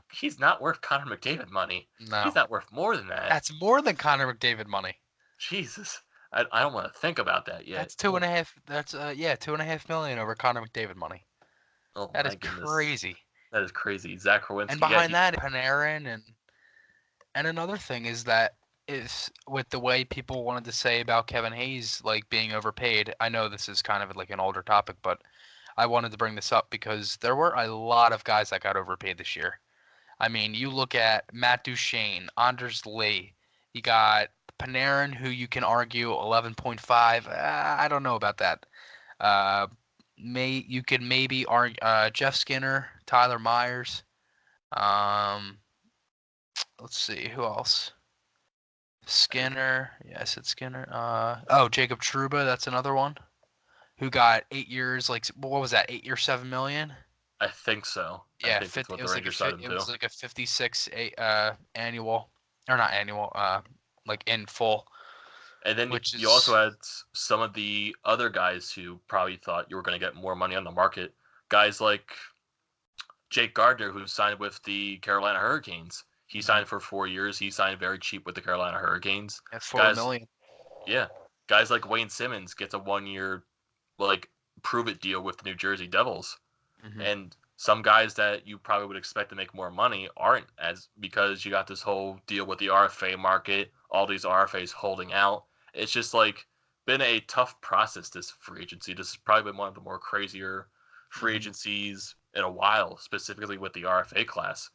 He's not worth Connor McDavid money. No. He's not worth more than that. That's more than Connor McDavid money. Jesus. I don't want to think about that yet. That's two and a half. That's 2.5 million over Connor McDavid money. Oh That is my goodness. crazy. That is crazy. Zach And Kowinski, yeah, behind that, Panarin and another thing is that is with the way people wanted to say about Kevin Hayes like being overpaid. I know this is kind of like an older topic, but I wanted to bring this up because there were a lot of guys that got overpaid this year. I mean, you look at Matt Duchene, Anders Lee. You got Panarin, who you can argue 11.5. I don't know about that. Uh, you could maybe argue Jeff Skinner, Tyler Myers. Um, let's see who else. Skinner. Yeah, I said Skinner. Jacob Trouba. That's another one who got 8 years. Like, what was that? 8 years, 7 million. I think so. I Yeah, think that's what it the was like Rangers signed him it to. was like a 56 annual or not annual like in full, And then which you also is had some of the other guys who probably thought you were going to get more money on the market. Guys like Jake Gardner, who signed with the Carolina Hurricanes. He signed for 4 years. He signed very cheap with the Carolina Hurricanes. at 4 Guys, million. yeah, guys like Wayne Simmons gets a 1 year like prove it deal with the New Jersey Devils. Mm-hmm. And some guys that you probably would expect to make more money aren't, as because you got this whole deal with the RFA market, all these RFAs holding out. It's just like been a tough process, this free agency. This has probably been one of the more crazier free agencies in a while, specifically with the RFA class.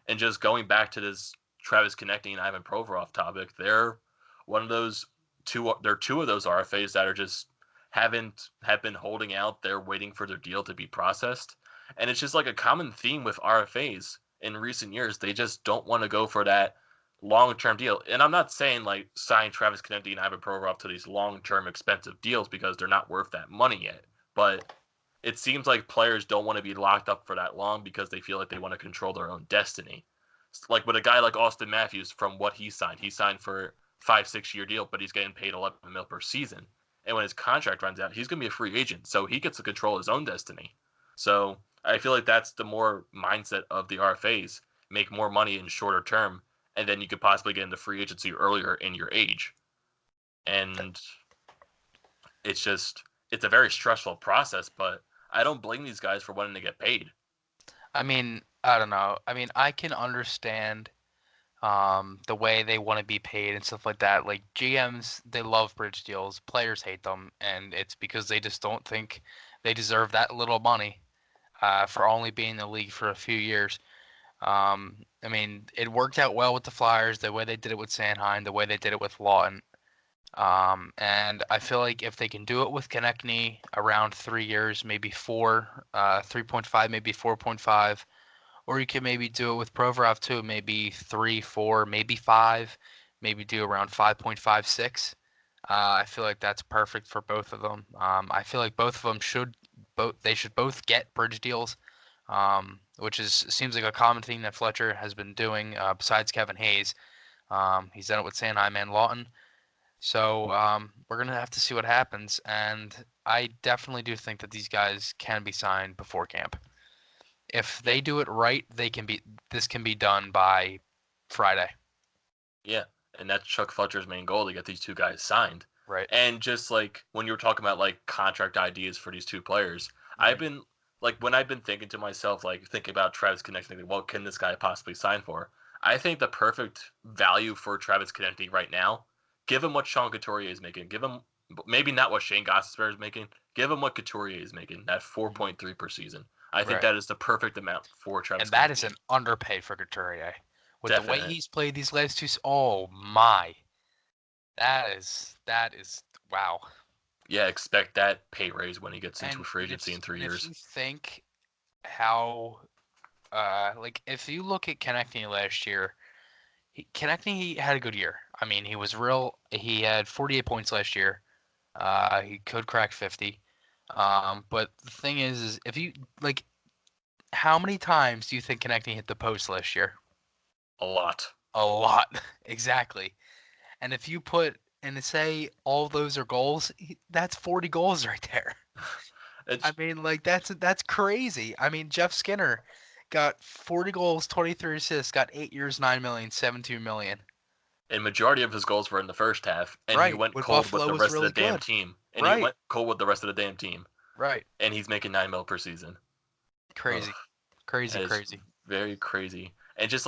And just going back to this Travis Konechny and Ivan Provorov topic, they're one of those two. They're two of those RFAs that are just have been holding out. They're waiting for their deal to be processed, and it's just like a common theme with RFAs in recent years. They just don't want to go for that long-term deal. And I'm not saying like sign Travis Konechny and Ivan Provorov to these long-term expensive deals because they're not worth that money yet. But it seems like players don't want to be locked up for that long because they feel like they want to control their own destiny. Like with a guy like Austin Matthews, from what he signed for 5-6 year deal, but he's getting paid 11 mil per season. And when his contract runs out, he's going to be a free agent, so he gets to control his own destiny. So I feel like that's the more mindset of the RFAs: make more money in shorter term, and then you could possibly get into free agency earlier in your age. And it's a very stressful process, but I don't blame these guys for wanting to get paid. I mean, I don't know. I mean, I can understand the way they want to be paid and stuff like that. Like GMs, they love bridge deals. Players hate them, and it's because they just don't think they deserve that little money for only being in the league for a few years. I mean, it worked out well with the Flyers, the way they did it with Sanheim, the way they did it with Lawton. And I feel like if they can do it with Konechny around 3 years, maybe 3.5, maybe 4.5, or you can maybe do it with Provorov too, maybe 3, 4, maybe 5, maybe do around 5.56. I feel like that's perfect for both of them. I feel like both of them should both get bridge deals, which seems like a common thing that Fletcher has been doing besides Kevin Hayes. He's done it with Sanheim and Lawton. So we're gonna have to see what happens, and I definitely do think that these guys can be signed before camp. If they do it right, this can be done by Friday. Yeah, and that's Chuck Fletcher's main goal, to get these two guys signed. Right. And just like when you were talking about like contract ideas for these two players, I've been like when I've been thinking to myself, like thinking about Travis Konechny, what can this guy possibly sign for? I think the perfect value for Travis Konechny right now, give him what Sean Couturier is making, give him maybe not what Shane Gostisbehere is making, give him what Couturier is making, that 4.3 per season. I think Right. that is the perfect amount for Travis And that Konechny. is an underpay for Couturier. With the way Definite. he's played these last two, oh my, that is wow. Yeah, expect that pay raise when he gets into And free agency in 3 if years. you think how, like if you look at Konechny last year, Konechny had a good year. I mean, he was real. He had 48 points last year. He could crack 50. But the thing is if you like, how many times do you think Konechny hit the post last year? A lot. A lot, exactly. And if you put and say all those are goals, that's 40 goals right there. I mean, like that's crazy. I mean, Jeff Skinner got 40 goals, 23 assists, got 8 years, 9 million, 72 million. And majority of his goals were in the first half, and he Right. went With cold with Buffalo the was rest of the really damn good. team. And he Right. went cold with the rest of the damn team. Right. And he's making 9 mil per season. Crazy. Ugh. It's Crazy. very crazy. And just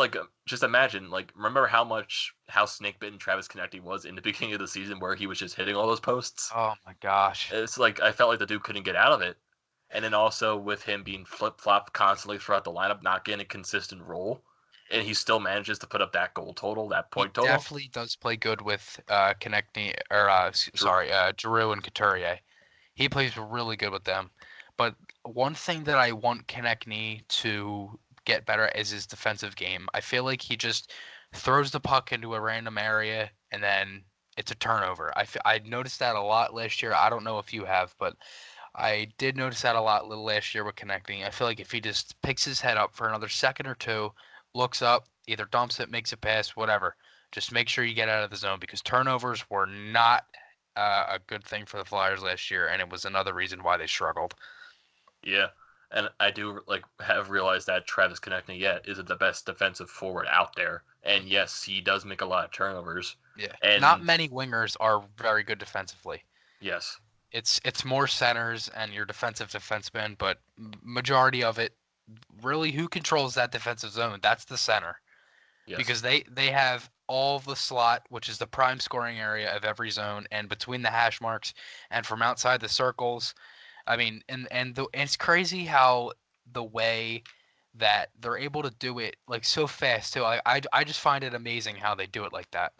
imagine, remember how snake bitten Travis Konecny was in the beginning of the season, where he was just hitting all those posts. Oh my gosh. It's like I felt like the dude couldn't get out of it. And then also with him being flip flop constantly throughout the lineup, not getting a consistent role, and he still manages to put up that goal total, that He point total. definitely does play good with Konechny or True. Giroux and Couturier. He plays really good with them. But one thing that I want Konechny to get better at is his defensive game. I feel like he just throws the puck into a random area and then it's a turnover. I noticed that a lot last year. I don't know if you have, but I did notice that a lot little last year with connecting. I feel like if he just picks his head up for another second or two, looks up, either dumps it, makes a pass, whatever, just make sure you get out of the zone because turnovers were not a good thing for the Flyers last year, and it was another reason why they struggled. Yeah. And I do have realized that Travis Konecny isn't the best defensive forward out there. And yes, he does make a lot of turnovers. Yeah, not And many wingers are very good defensively. yes, It's more centers and your defensive defensemen, but majority of it, really, who controls that defensive zone? That's the center. yes. Because they have all of the slot, which is the prime scoring area of every zone, and between the hash marks and from outside the circles. I mean, and it's crazy how the way that they're able to do it like so fast too. I just find it amazing how they do it like that.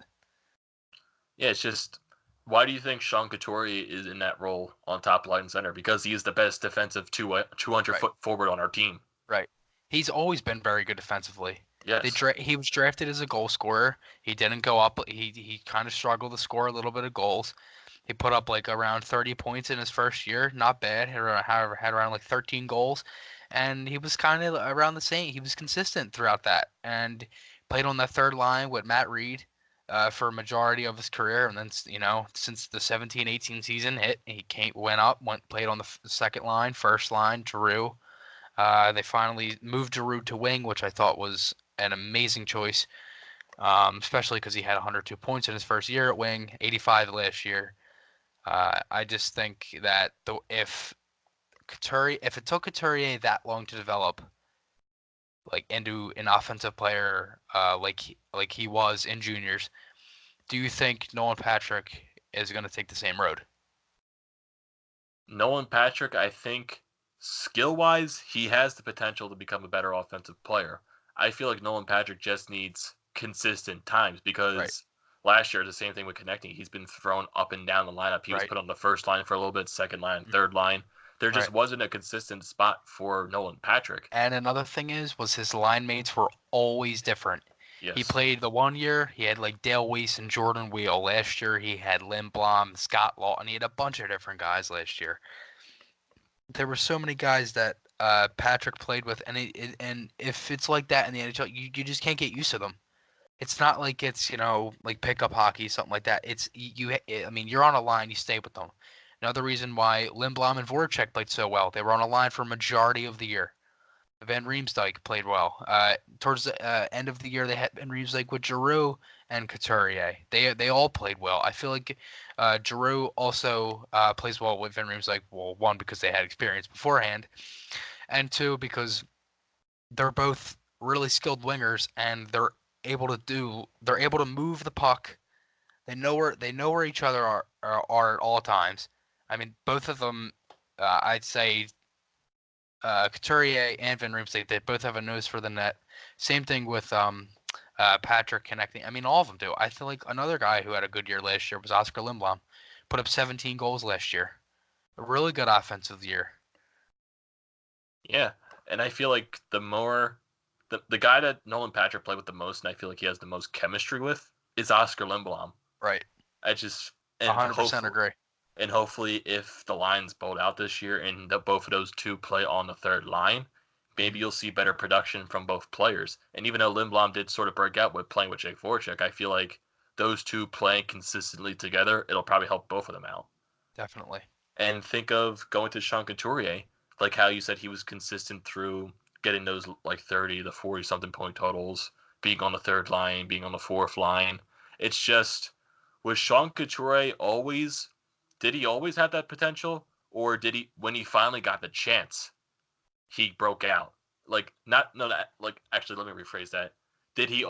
Yeah, it's just why do you think Sean Couturier is in that role on top line center? Because he is the best defensive 200 Right, foot forward on our team. right. He's always been very good defensively. Yes. He was drafted as a goal scorer. He didn't go up. He kind of struggled to score a little bit of goals. He put up like around 30 points in his first year. Not bad. Had around like 13 goals. And he was kind of around the same. He was consistent throughout that. And played on the third line with Matt Reed for a majority of his career. And then, since the 17-18 season hit, played on the second line, first line, Giroux. They finally moved Giroux to wing, which I thought was an amazing choice, especially because he had 102 points in his first year at wing, 85 last year. I just think that if it took Couturier that long to develop, like into an offensive player, like he was in juniors, do you think Nolan Patrick is going to take the same road? Nolan Patrick, I think skill wise, he has the potential to become a better offensive player. I feel like Nolan Patrick just needs consistent times Right, because last year, the same thing with connecting. He's been thrown up and down the lineup. He was right, put on the first line for a little bit, second line, third line. There just right. wasn't a consistent spot for Nolan Patrick. And another thing was his line mates were always different. He Yes. played the one year, he had like Dale Weiss and Jordan Wheel. Last year, he had Lindblom, Scott Lawton. He had a bunch of different guys last year. There were so many guys that Patrick played with, and if it's like that in the NHL, you just can't get used to them. It's not like it's like pickup hockey, something like that. It's you. I mean, you're on a line, you stay with them. Another reason why Lindblom and Voracek played so well, they were on a line for a majority of the year. Van Riemsdyk played well. Towards the end of the year, they had Van Riemsdyk with Giroux and Couturier. They all played well. I feel like Giroux also plays well with Van Riemsdyk. Well, one because they had experience beforehand, and two because they're both really skilled wingers and they're able to move the puck. They know where each other are at all times. I mean, both of them. I'd say Couturier and Van Riemsdyk, they both have a nose for the net. Same thing with Patrick connecting. I mean, all of them do. I feel like another guy who had a good year last year was Oscar Lindblom. Put up 17 goals last year. A really good offensive year. Yeah. And I feel like the guy that Nolan Patrick played with the most, and I feel like he has the most chemistry with, is Oscar Lindblom. Right. I just and 100% agree. hopefully if the lines bolt out this year and both of those two play on the third line, maybe you'll see better production from both players. And even though Lindblom did sort of break out with playing with Jake Voracek, I feel like those two playing consistently together, it'll probably help both of them out. Definitely. And think of going to Sean Couturier, like how you said he was consistent through getting those like 30 to 40 something point totals, being on the third line, being on the fourth line. It's just, was Sean Couturier did he always have that potential? Or did he, when he finally got the chance, he broke out? like not no that like actually let me rephrase that. Did he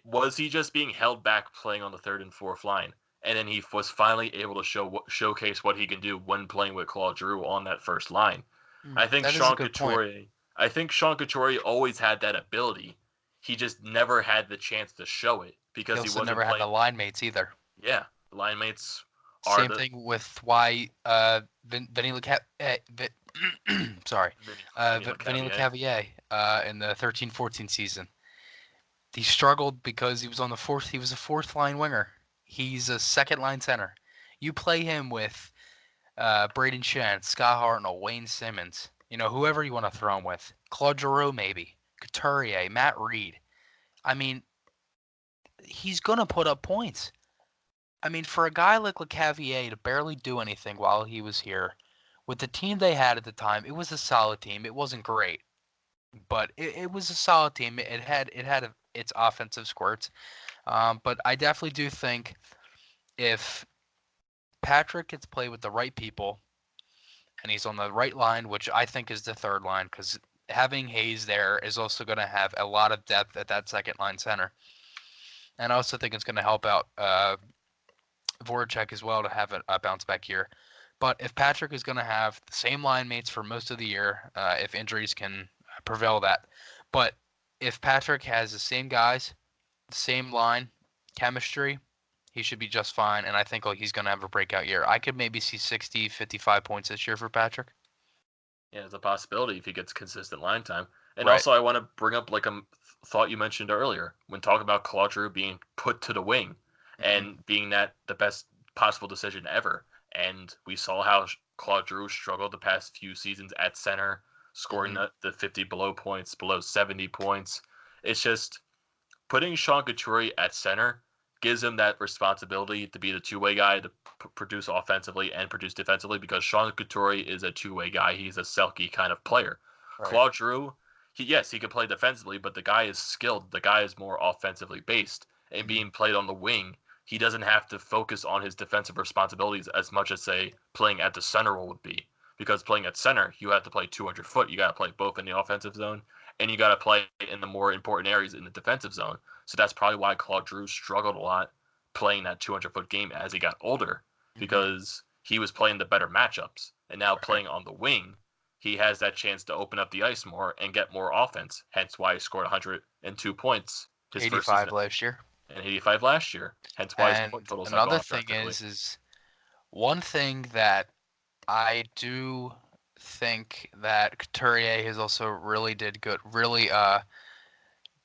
was he just being held back playing on the third and fourth line, and then he was finally able to showcase what he can do when playing with Claude Giroux on that first line? I think That is a Sean good point. Couturier. I think Sean Couturier always had that ability. He just never had the chance to show it He because he also wasn't never had the playing. line mates either. Yeah, line mates are Same the thing with why Vinny sorry, Vinny Vinny LeCavier. LeCavier in the 13-14 season. He struggled because he was on the fourth. He was a fourth line winger. He's a second line center. You play him with Braden Shen, Scott Hartnell, Wayne Simmons. Whoever you want to throw him with. Claude Giroux maybe. Couturier, Matt Reed. I mean, he's gonna put up points. I mean, for a guy like LeCavier to barely do anything while he was here, with the team they had at the time, it was a solid team. It wasn't great, but it was a solid team. It had its offensive squirts. But I definitely do think if Patrick gets played with the right people and he's on the right line, which I think is the third line, because having Hayes there is also going to have a lot of depth at that second line center. And I also think it's going to help out Voracek as well to have a bounce back year. But if Patrick is going to have the same line mates for most of the year, if injuries can prevail that. But if Patrick has the same guys, the same line, chemistry, he should be just fine. And I think he's going to have a breakout year. I could maybe see 60, 55 points this year for Patrick. Yeah, it's a possibility if he gets consistent line time. And Right. also, I want to bring up like a thought you mentioned earlier when talking about Claude Giroux being put to the wing and being that the best possible decision ever. And we saw how Claude Giroux struggled the past few seasons at center, scoring the 50 below points, below 70 points. It's just putting Sean Couturier at center gives him that responsibility to be the two-way guy to produce offensively and produce defensively because Sean Couturier is a two-way guy. He's a Selke kind of player. Right. Claude Giroux, he can play defensively, but the guy is skilled. The guy is more offensively based. And being played on the wing, he doesn't have to focus on his defensive responsibilities as much as, say, playing at the center role would be. Because playing at center, you have to play 200 foot. You got to play both in the offensive zone and you got to play in the more important areas in the defensive zone. So that's probably why Claude Giroux struggled a lot playing that 200-foot game as he got older because he was playing the better matchups. And now playing on the wing, he has that chance to open up the ice more and get more offense. Hence why he scored 102 points his 85 first season last year. and 85 last year. Hence why his point And totals have another gone up thing drastically. is one thing that I do think that Couturier has also really did good,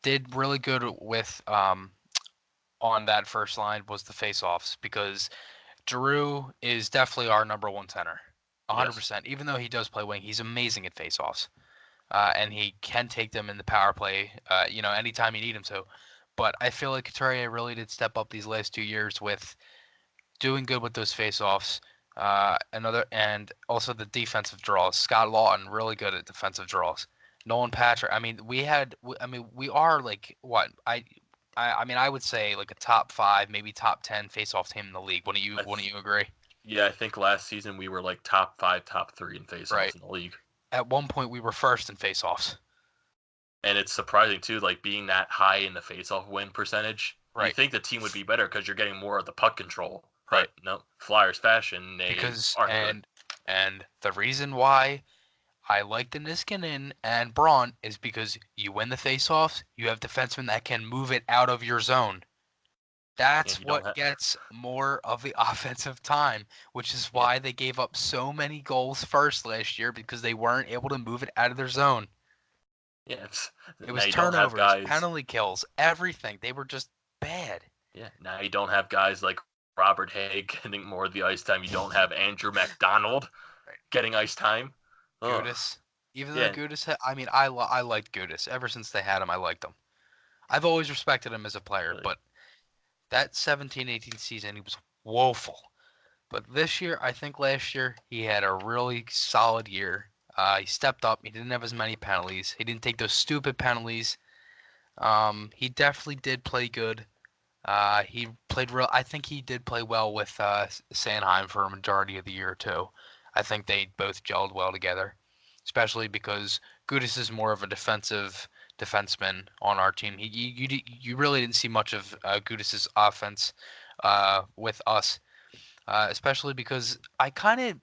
did really good with on that first line was the faceoffs because Giroux is definitely our number one center, 100%. Even though he does play wing, he's amazing at faceoffs, and he can take them in the power play, anytime you need him to. But I feel like Couturier really did step up these last 2 years with doing good with those faceoffs. And also the defensive draws. Scott Lawton really good at defensive draws. Nolan Patrick. I mean, we are like what I would say like a top 5, maybe top 10 faceoff team in the league. Wouldn't you agree? Yeah, I think last season we were like top 5, top 3 in faceoffs Right. in the league. At one point, we were first in faceoffs. And it's surprising too, like being that high in the faceoff win percentage. Right. You think the team would be better because you're getting more of the puck control. Right. But no, Flyers fashion, they aren't good. And the reason why I like the Niskanen and Braun is because you win the faceoffs, you have defensemen that can move it out of your zone. That's what gets more of the offensive time, which is why they gave up so many goals first last year because they weren't able to move it out of their zone. Yeah, it was turnovers, penalty kills, everything. They were just bad. Yeah, now you don't have guys like Robert Haig getting more of the ice time. You don't have Andrew McDonald getting ice time. Gudis. Even though Gudis I liked Gudis. Ever since they had him, I liked him. I've always respected him as a player, Really? But that 17-18 season, he was woeful. But this year, I think last year, he had a really solid year. He stepped up. He didn't have as many penalties. He didn't take those stupid penalties. He definitely did play good. He played real. I think he did play well with Sanheim for a majority of the year too. I think they both gelled well together, especially because Gudis is more of a defenseman on our team. You really didn't see much of Gudis's offense with us, especially because I kind of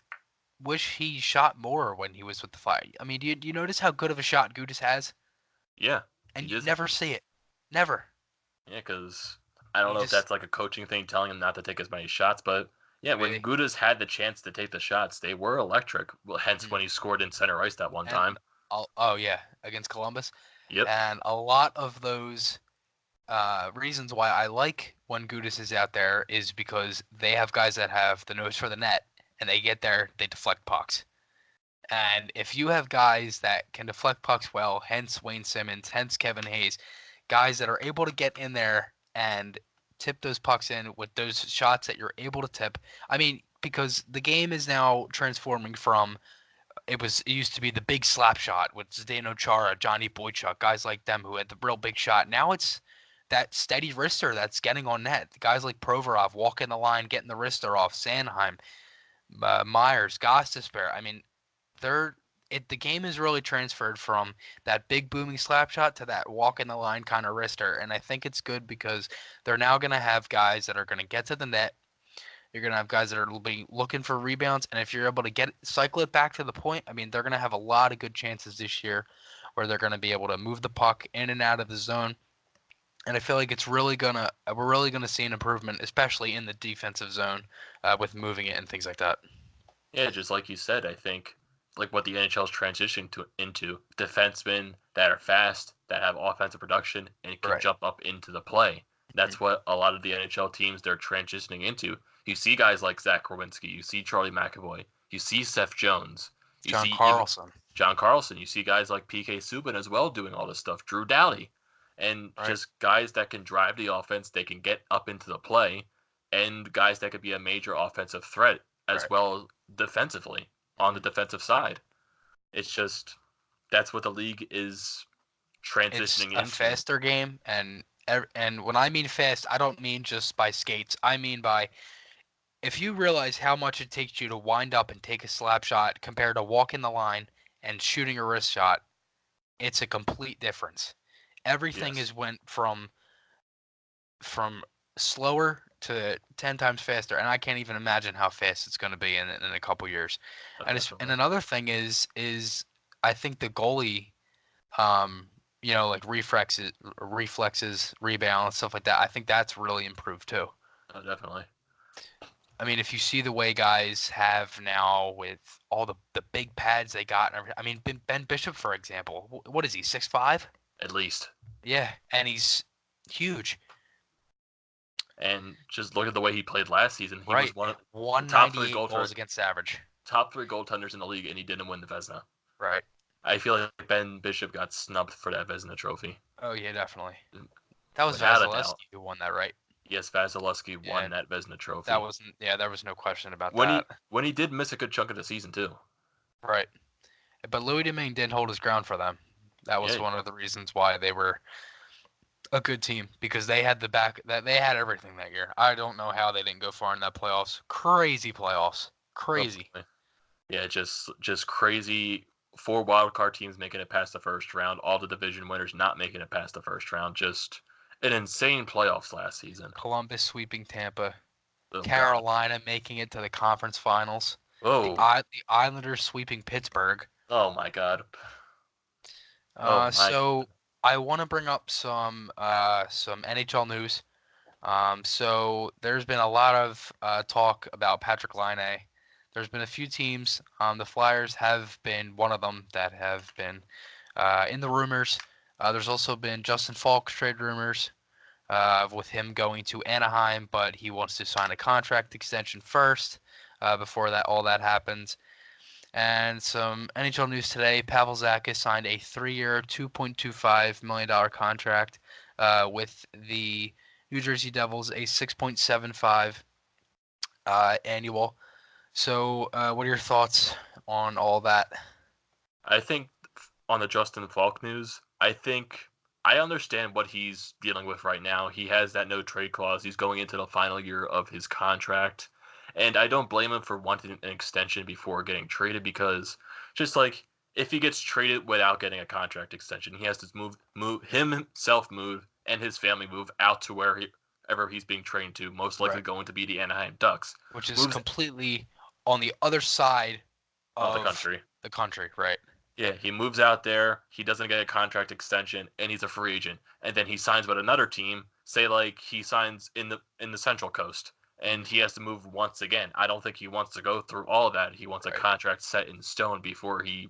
wish he shot more when he was with the Fire. I mean, do you notice how good of a shot Gudis has? Yeah, he And you just never see it. Never. yeah, because I don't You know if just that's like a coaching thing telling him not to take as many shots, but yeah, when maybe. Gudas had the chance to take the shots, they were electric. Well, hence Mhm. when he scored in center ice that one And time. oh yeah, against Columbus. Yep. And a lot of those reasons why I like when Gudis is out there is because they have guys that have the nose for the net, and they get there, they deflect pucks. And if you have guys that can deflect pucks well, hence Wayne Simmons, hence Kevin Hayes, guys that are able to get in there and tip those pucks in with those shots that you're able to tip. I mean, because the game is now transforming from it used to be the big slap shot with Zdeno Chara, Johnny Boychuk, guys like them who had the real big shot. Now it's that steady wrister that's getting on net. Guys like Provorov walking the line, getting the wrister off. Sanheim, Myers, Gostisbehere. I mean, they're the game is really transferred from that big booming slap shot to that walk in the line kind of wrister, and I think it's good because they're now going to have guys that are going to get to the net. You're going to have guys that are be looking for rebounds, and if you're able to cycle it back to the point, I mean, they're going to have a lot of good chances this year where they're going to be able to move the puck in and out of the zone. And I feel like we're really gonna see an improvement, especially in the defensive zone, with moving it and things like that. Yeah, just like you said, I think like what the NHL is transitioning into defensemen that are fast, that have offensive production, and can Right. jump up into the play. Mhm. That's what a lot of the NHL teams they're transitioning into. You see guys like Zach Krawinski, you see Charlie McAvoy, you see Seth Jones, you John see even Carlson. John Carlson, you see guys like PK Subban as well doing all this stuff, Drew Doughty, and Right. just guys that can drive the offense, they can get up into the play, and guys that could be a major offensive threat as Right. well defensively on the Mhm. defensive side. It's just that's what the league is It's transitioning a into. faster game, and when I mean fast, I don't mean just by skates. I mean by if you realize how much it takes you to wind up and take a slap shot compared to walking the line and shooting a wrist shot, it's a complete difference. Everything Yes, is went from slower to 10 times faster, and I can't even imagine how fast it's going to be in a couple years. And definitely. another thing is I think the goalie, um like reflexes, rebounds, stuff like that, I think that's really improved too. Definitely. I mean, if you see the way guys have now with all the big pads they got, and I mean, Ben Bishop, for example, what is he, 6'5"? At least. Yeah, and he's huge. And just look at the way he played last season. He Right. was one of the 198 goals against average. top three goaltenders in the league, and he didn't win the Vezina. Right. I feel like Ben Bishop got snubbed for that Vezina trophy, Oh yeah, definitely. That was without a doubt. Vasilevsky who won that, right? Yes, Vasilevsky Yeah, won that Vezina that trophy wasn't. Yeah, there was no question about when that. he did miss a good chunk of the season too. Right. But Louis Domingue didn't hold his ground for them. That was Yeah, one of the reasons why they were a good team because they had that they had everything that year. I don't know how they didn't go far in that playoffs. Crazy playoffs. Crazy. definitely. Yeah, just crazy. Four wild card teams making it past the first round. All the division winners not making it past the first round. Just an insane playoffs last season. Columbus sweeping Tampa. Oh God. Carolina making it to the conference finals. The Oh. the Islanders sweeping Pittsburgh. Oh my God. Oh my. So I want to bring up some NHL news. So there's been a lot of talk about Patrick Laine. There's been a few teams. The Flyers have been one of them that have been in the rumors. There's also been Justin Falk's trade rumors with him going to Anaheim, but he wants to sign a contract extension first before that all that happens. And some NHL news today: Pavel Zacha signed a 3-year, $2.25 million contract with the New Jersey Devils, a 6.75 annual. So, what are your thoughts on all that? I think on the Justin Falk news, I think I understand what he's dealing with right now. He has that no trade clause. He's going into the final year of his contract. And I don't blame him for wanting an extension before getting traded because just like if he gets traded without getting a contract extension, he has to move, and his family move out to wherever he's being traded to, most likely Right. going to be the Anaheim Ducks. Which is Moves completely on the other side of the of country. the country, right? Yeah, he moves out there, he doesn't get a contract extension, and he's a free agent. And then he signs with another team, say like he signs in the Central Coast, and he has to move once again. I don't think he wants to go through all of that. He wants a Right. contract set in stone before he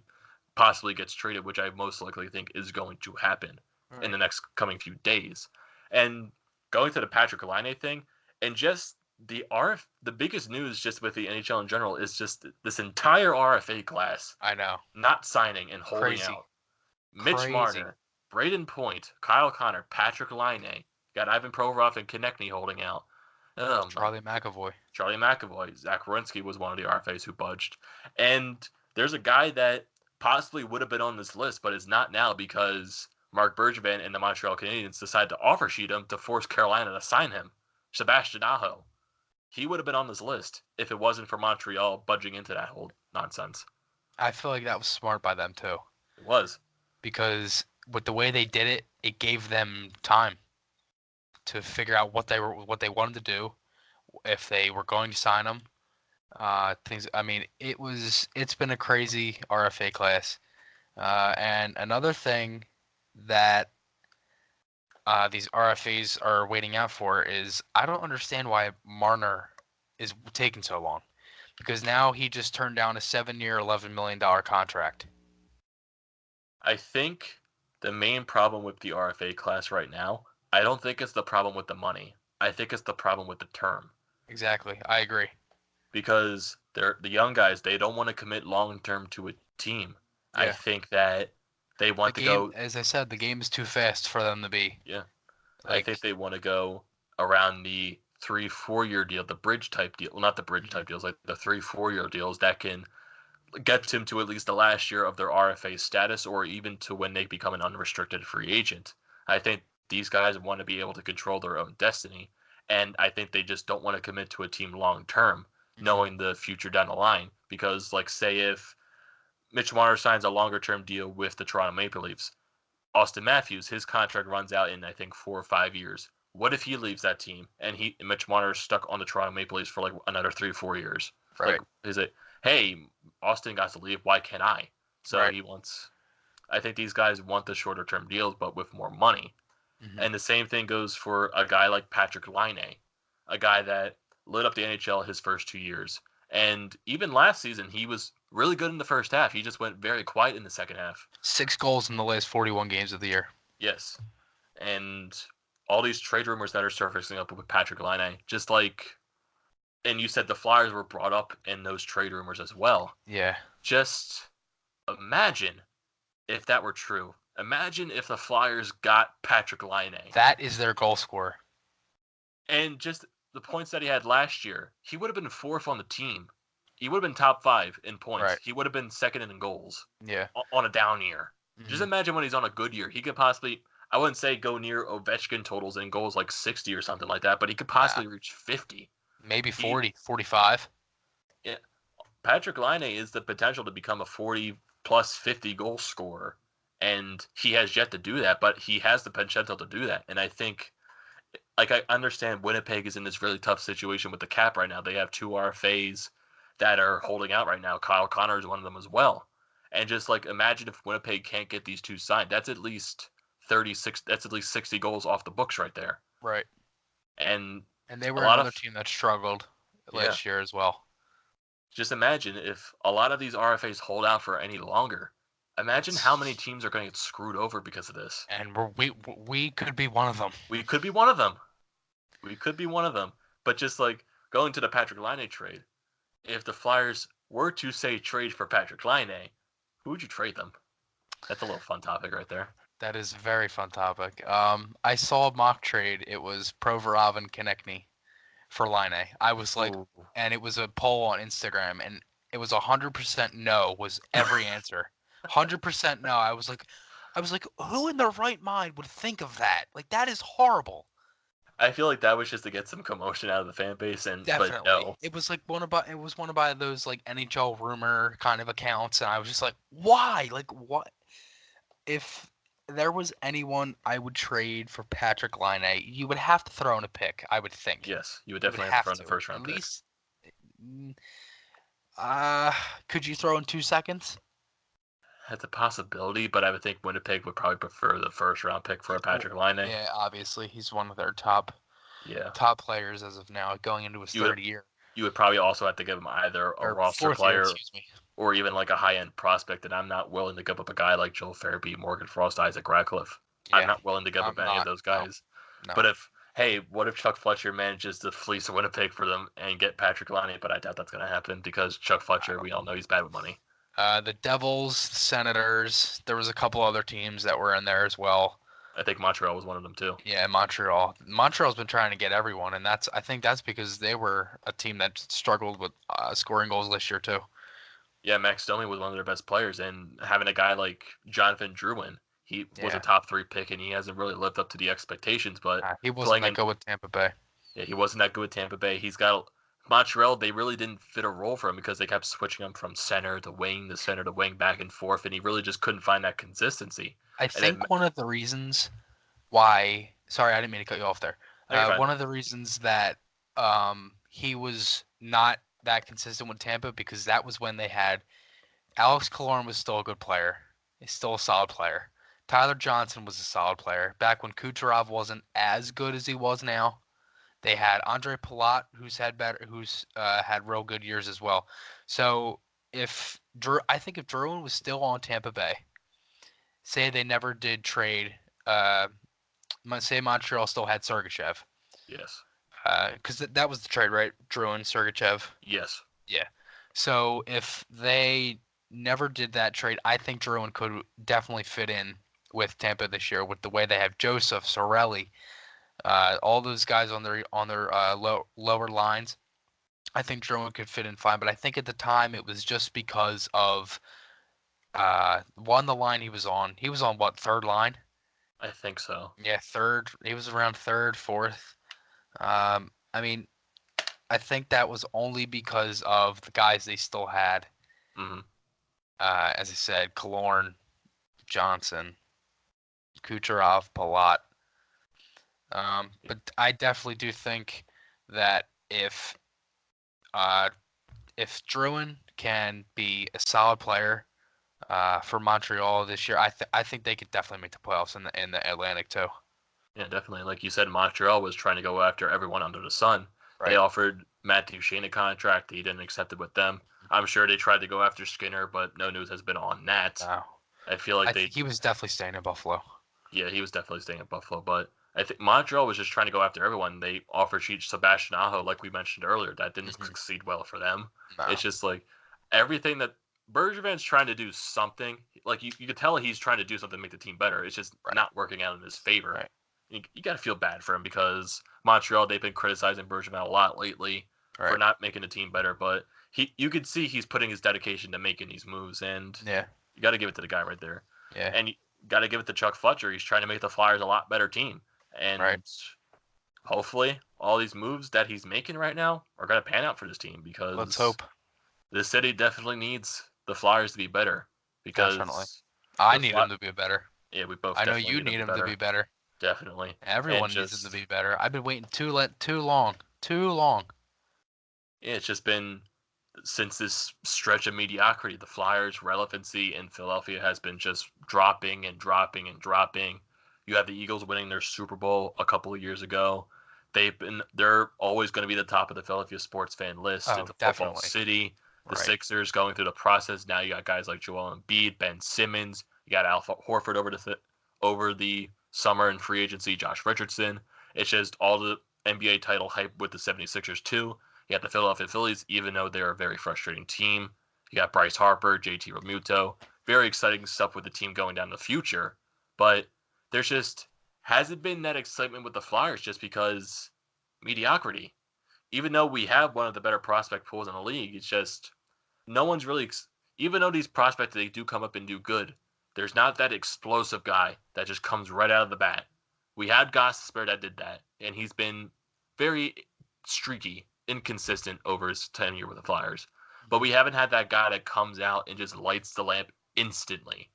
possibly gets traded, which I most likely think is going to happen in the next coming few days. And going to the Patrick Laine thing, and just the biggest news just with the NHL in general is just this entire RFA class I know. not signing and holding Crazy. out. Mitch Crazy. Marner, Braden Point, Kyle Connor, Patrick Laine, got Ivan Provorov and Konechny holding out. Charlie McAvoy. Zach Werenski was one of the RFAs who budged. And there's a guy that possibly would have been on this list, but is not now because Mark Bergevin and the Montreal Canadiens decided to offer sheet him to force Carolina to sign him. Sebastian Aho. He would have been on this list if it wasn't for Montreal budging into that whole nonsense. I feel like that was smart by them too. It was. Because with the way they did it, it gave them time to figure out what they wanted to do, if they were going to sign them. Things. I mean, it's been a crazy RFA class. And another thing that these RFAs are waiting out for is I don't understand why Marner is taking so long, because now he just turned down a 7-year, $11 million contract. I think the main problem with the RFA class right now, I don't think it's the problem with the money. I think it's the problem with the term. Exactly. I agree. Because the young guys, they don't want to commit long term to a team. Yeah. I think that they want to go. As I said, the game is too fast for them to be. Yeah. I think they want to go around the 3-4 year deal, the bridge type deal. Well, not the bridge type deals, like the 3-4 year deals that can get him to at least the last year of their RFA status, or even to when they become an unrestricted free agent. I think these guys want to be able to control their own destiny, and I think they just don't want to commit to a team long term, knowing the future down the line. Because, like, say if Mitch Marner signs a longer term deal with the Toronto Maple Leafs, Austin Matthews, his contract runs out in I think 4 or 5 years. What if he leaves that team and Mitch Marner is stuck on the Toronto Maple Leafs for like another 3-4 years? Right. Like, is it, hey, Austin got to leave, why can't I? So Right. I think these guys want the shorter term deals, but with more money. Mm-hmm. And the same thing goes for a guy like Patrick Laine, a guy that lit up the NHL his first 2 years. And even last season, he was really good in the first half. He just went very quiet in the second half. 6 goals in the last 41 games of the year. Yes. And all these trade rumors that are surfacing up with Patrick Laine, just like, and you said the Flyers were brought up in those trade rumors as well. Yeah. Just imagine if that were true. Imagine if the Flyers got Patrick Laine. That is their goal scorer. And just the points that he had last year, he would have been 4th on the team. He would have been top 5 in points. Right. He would have been 2nd in goals. Yeah. On a down year. Mm-hmm. Just imagine when he's on a good year. He could possibly, I wouldn't say go near Ovechkin totals in goals like 60 or something like that, but he could possibly reach 50. Maybe 40, 45. Yeah. Patrick Laine is the potential to become a 40 plus 50 goal scorer. And he has yet to do that, but he has the potential to do that. And I think, like, I understand Winnipeg is in this really tough situation with the cap right now. They have 2 RFAs that are holding out right now. Kyle Connor is one of them as well. And just like imagine if Winnipeg can't get these 2 signed. That's at least 36. That's at least 60 goals off the books right there. Right. And they were another team that struggled last year as well. Just imagine if a lot of these RFAs hold out for any longer. Imagine how many teams are going to get screwed over because of this. And we could be one of them. We could be one of them. But just like going to the Patrick Laine trade, if the Flyers were to say trade for Patrick Laine, who would you trade them? That's a little fun topic right there. That is a very fun topic. I saw a mock trade. It was Provorov and Konechny for Laine. I was like, ooh. And it was a poll on Instagram, and it was 100% no was every answer. 100% no. I was like, who in their right mind would think of that? Like, that is horrible. I feel like that was just to get some commotion out of the fan base, but Definitely. no. It was like one of those like NHL rumor kind of accounts, and I was just like, why? Like what? If there was anyone I would trade for Patrick Laine, you would have to throw in a pick, I would think. Yes, you would You would definitely have to have throw in the to. first At round pick. least mm, uh could you throw in 2 seconds? That's a possibility, but I would think Winnipeg would probably prefer the first round pick for a Patrick Laine. Yeah, obviously he's one of their Yeah. top players as of now, going into his You would third year. you would probably also have to give him either a Or roster fourth year, player excuse me. or even like a high end prospect, and I'm not willing to give up a guy like Joel Farabee, Morgan Frost, Isaac Ratcliffe. I'm Yeah, not willing to give I'm up any of not. those No, guys. no. But what if Chuck Fletcher manages to fleece Winnipeg for them and get Patrick Laine? But I doubt that's going to happen because Chuck Fletcher, we all know he's bad with money. The Devils, the Senators. There was a couple other teams that were in there as well. I think Montreal was one of them too. Yeah, Montreal. Montreal's been trying to get everyone, and I think that's because they were a team that struggled with scoring goals this year too. Yeah, Max Domi was one of their best players, and having a guy like Jonathan Drouin, he was a Yeah. top 3 pick, and he hasn't really lived up to the expectations. But He wasn't playing that in, good with Tampa Bay. yeah, he wasn't that good with Tampa Bay. He's got Montreal. They really didn't fit a role for him because they kept switching him from center to wing, the center to wing, back and forth, and he really just couldn't find that consistency. I And then, think one of the reasons why. Sorry, I didn't mean to cut you off there. no, you're fine. One of the reasons that he was not that consistent with Tampa because that was when they had Alex Killorn was still a good player. He's still a solid player. Tyler Johnson was a solid player. Back when Kucherov wasn't as good as he was now, they had Andre Palat, who's had real good years as well. So I think if Drouin was still on Tampa Bay, say they never did trade, say Montreal still had Sergachev, Yes. because that was the trade, right? Drouin, Sergachev. Yes. Yeah. So if they never did that trade, I think Drouin could definitely fit in with Tampa this year with the way they have Joseph, Sorelli, all those guys on their lower lines. I think Drouin could fit in fine, but I think at the time it was just because of the line he was on. He was on what, third line? I think so. Yeah, third. He was around third, fourth. I mean, I think that was only because of the guys they still had. Hmm. As I said, Killorn, Johnson, Kucherov, Palat. But I definitely do think that if Drouin can be a solid player for Montreal this year, I think they could definitely make the playoffs in the Atlantic too. Yeah, definitely. Like you said, Montreal was trying to go after everyone under the sun. Right. They offered Matt Duchene a contract. He didn't accept it with them. I'm sure they tried to go after Skinner, but no news has been on that. No. I feel like I think he was definitely staying in Buffalo. Yeah, he was definitely staying at Buffalo, but I think Montreal was just trying to go after everyone. They offered Sebastian Aho, like we mentioned earlier. That didn't succeed well for them. No. It's just like everything that Bergevin's trying to do something. Like you could tell he's trying to do something to make the team better. It's just not working out in his favor. Right. You got to feel bad for him because Montreal, they've been criticizing Bergevin a lot lately for not making the team better, but you could see he's putting his dedication to making these moves, and you got to give it to the guy right there. Yeah. And you got to give it to Chuck Fletcher. He's trying to make the Flyers a lot better team, and hopefully all these moves that he's making right now are going to pan out for this team because let's hope. The city definitely needs the Flyers to be better because definitely. I need them to be better. Yeah, we both. I know you need them to be better. Definitely. Everyone needs them to be better. I've been waiting too long. Yeah, it's just been since this stretch of mediocrity, the Flyers' relevancy in Philadelphia has been just dropping and dropping and dropping. You have the Eagles winning their Super Bowl a couple of years ago. They're always going to be the top of the Philadelphia sports fan list. It's a football city. The Sixers going through the process. Now you got guys like Joel Embiid, Ben Simmons. You got Al Horford over the summer in free agency, Josh Richardson. It's just all the NBA title hype with the 76ers too. You got the Philadelphia Phillies, even though they're a very frustrating team. You got Bryce Harper, JT Realmuto. Very exciting stuff with the team going down the future. But there's just hasn't been that excitement with the Flyers just because mediocrity. Even though we have one of the better prospect pools in the league, it's just no one's really even though these prospects, they do come up and do good, there's not that explosive guy that just comes right out of the bat. We had Gostisbehere that did that, and he's been very streaky, inconsistent over his tenure with the Flyers. But we haven't had that guy that comes out and just lights the lamp instantly.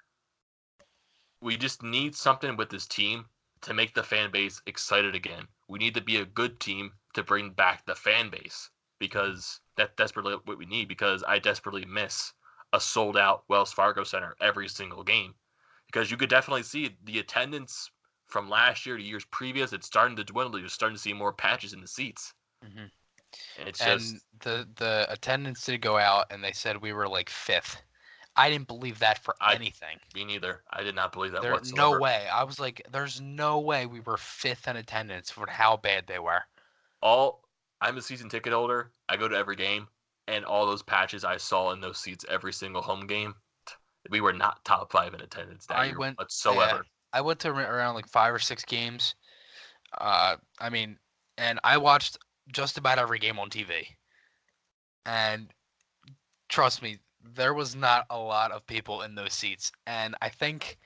We just need something with this team to make the fan base excited again. We need to be a good team to bring back the fan base, because that's desperately what we need, because I desperately miss a sold-out Wells Fargo Center every single game. Because you could definitely see the attendance from last year to years previous, it's starting to dwindle. You're starting to see more patches in the seats. Mm-hmm. And it's And just... the attendance did go out, and they said we were like 5th. I didn't believe that for anything. Me neither. I did not believe that No whatsoever. way. I was like, there's no way we were 5th in attendance for how bad they were. I'm a season ticket holder. I go to every game, and all those patches I saw in those seats every single home game, we were not top 5 in attendance that year whatsoever. I went to around like 5 or 6 games. And I watched just about every game on TV. And trust me, there was not a lot of people in those seats. And I think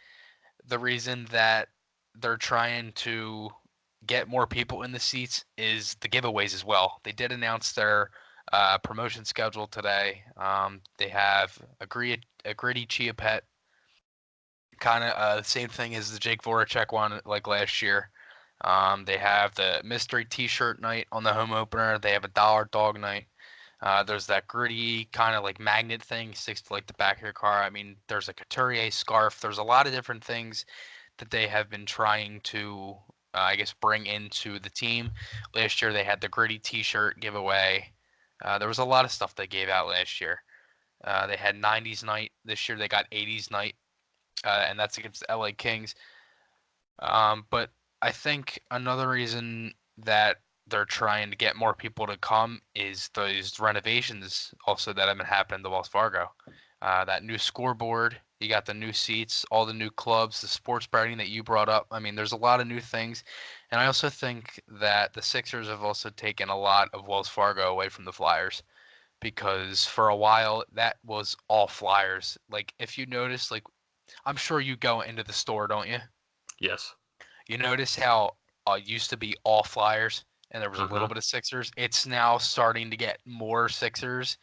the reason that they're trying to get more people in the seats is the giveaways as well. They did announce their promotion schedule today. They have a gritty Chia Pet, kind of the same thing as the Jake Voracek one like last year. They have the mystery T-shirt night on the home opener. They have a dollar dog night. There's that gritty kind of like magnet thing sticks to like the back of your car. I mean, there's a Couturier scarf. There's a lot of different things that they have been trying to, I guess, bring into the team. Last year they had the gritty T-shirt giveaway. There was a lot of stuff they gave out last year. They had 90s night. This year they got 80s night, and that's against the LA Kings. But I think another reason that they're trying to get more people to come is those renovations also that have been happening to Wells Fargo. That new scoreboard, you got the new seats, all the new clubs, the sports betting that you brought up. I mean, there's a lot of new things. And I also think that the Sixers have also taken a lot of Wells Fargo away from the Flyers, because for a while that was all Flyers. Like, if you notice, like, I'm sure you go into the store, don't you? Yes. You notice how it used to be all Flyers and there was a little bit of Sixers. It's now starting to get more Sixers.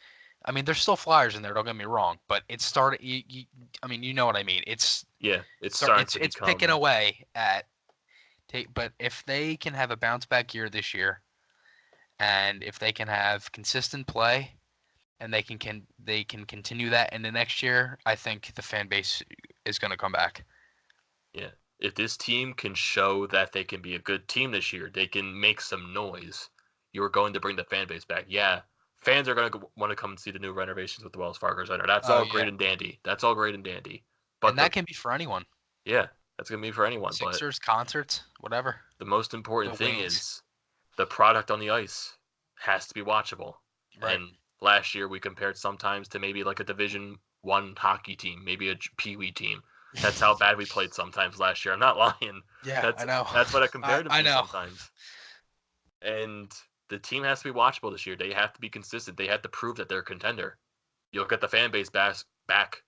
I mean, there's still Flyers in there. Don't get me wrong, but it's started. I mean, you know what I mean. It's starting to it's become... picking away at. But if they can have a bounce back year this year, and if they can have consistent play, and they can continue that in the next year, I think the fan base is going to come back. Yeah. If this team can show that they can be a good team this year, they can make some noise, you're going to bring the fan base back. Yeah, fans are going to want to come and see the new renovations with the Wells Fargo Center. That's all great and dandy. That's all great and dandy. But and that can be for anyone. Yeah, that's going to be for anyone. Sixers, concerts, whatever. The most important thing is the product on the ice has to be watchable. Right. And last year we compared sometimes to maybe like a Division I hockey team, maybe a Pee Wee team. That's how bad we played sometimes last year. I'm not lying. Yeah, I know. That's what I compared them to sometimes. And the team has to be watchable this year. They have to be consistent. They have to prove that they're a contender. You'll get the fan base back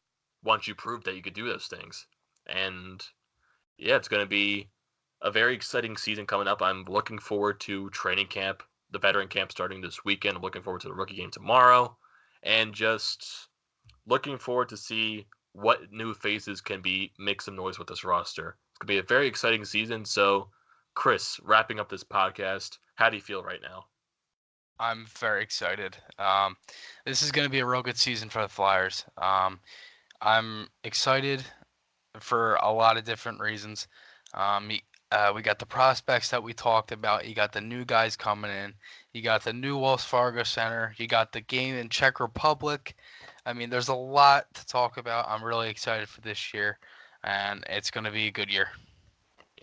once you prove that you could do those things. And yeah, it's going to be a very exciting season coming up. I'm looking forward to training camp, the veteran camp starting this weekend. I'm looking forward to the rookie game tomorrow. And just looking forward to see what new faces can make some noise with this roster. It's going to be a very exciting season. So, Chris, wrapping up this podcast, how do you feel right now? I'm very excited. This is going to be a real good season for the Flyers. I'm excited for a lot of different reasons. We got the prospects that we talked about. You got the new guys coming in. You got the new Wells Fargo Center. You got the game in Czech Republic. I mean, there's a lot to talk about. I'm really excited for this year, and it's going to be a good year.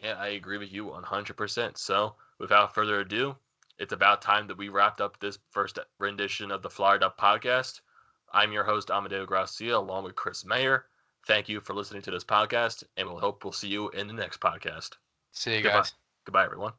Yeah, I agree with you 100%. So, without further ado, it's about time that we wrapped up this first rendition of the Flyered Up podcast. I'm your host, Amadeo Gracia, along with Chris Mayer. Thank you for listening to this podcast, and we'll see you in the next podcast. See you guys. Goodbye, everyone.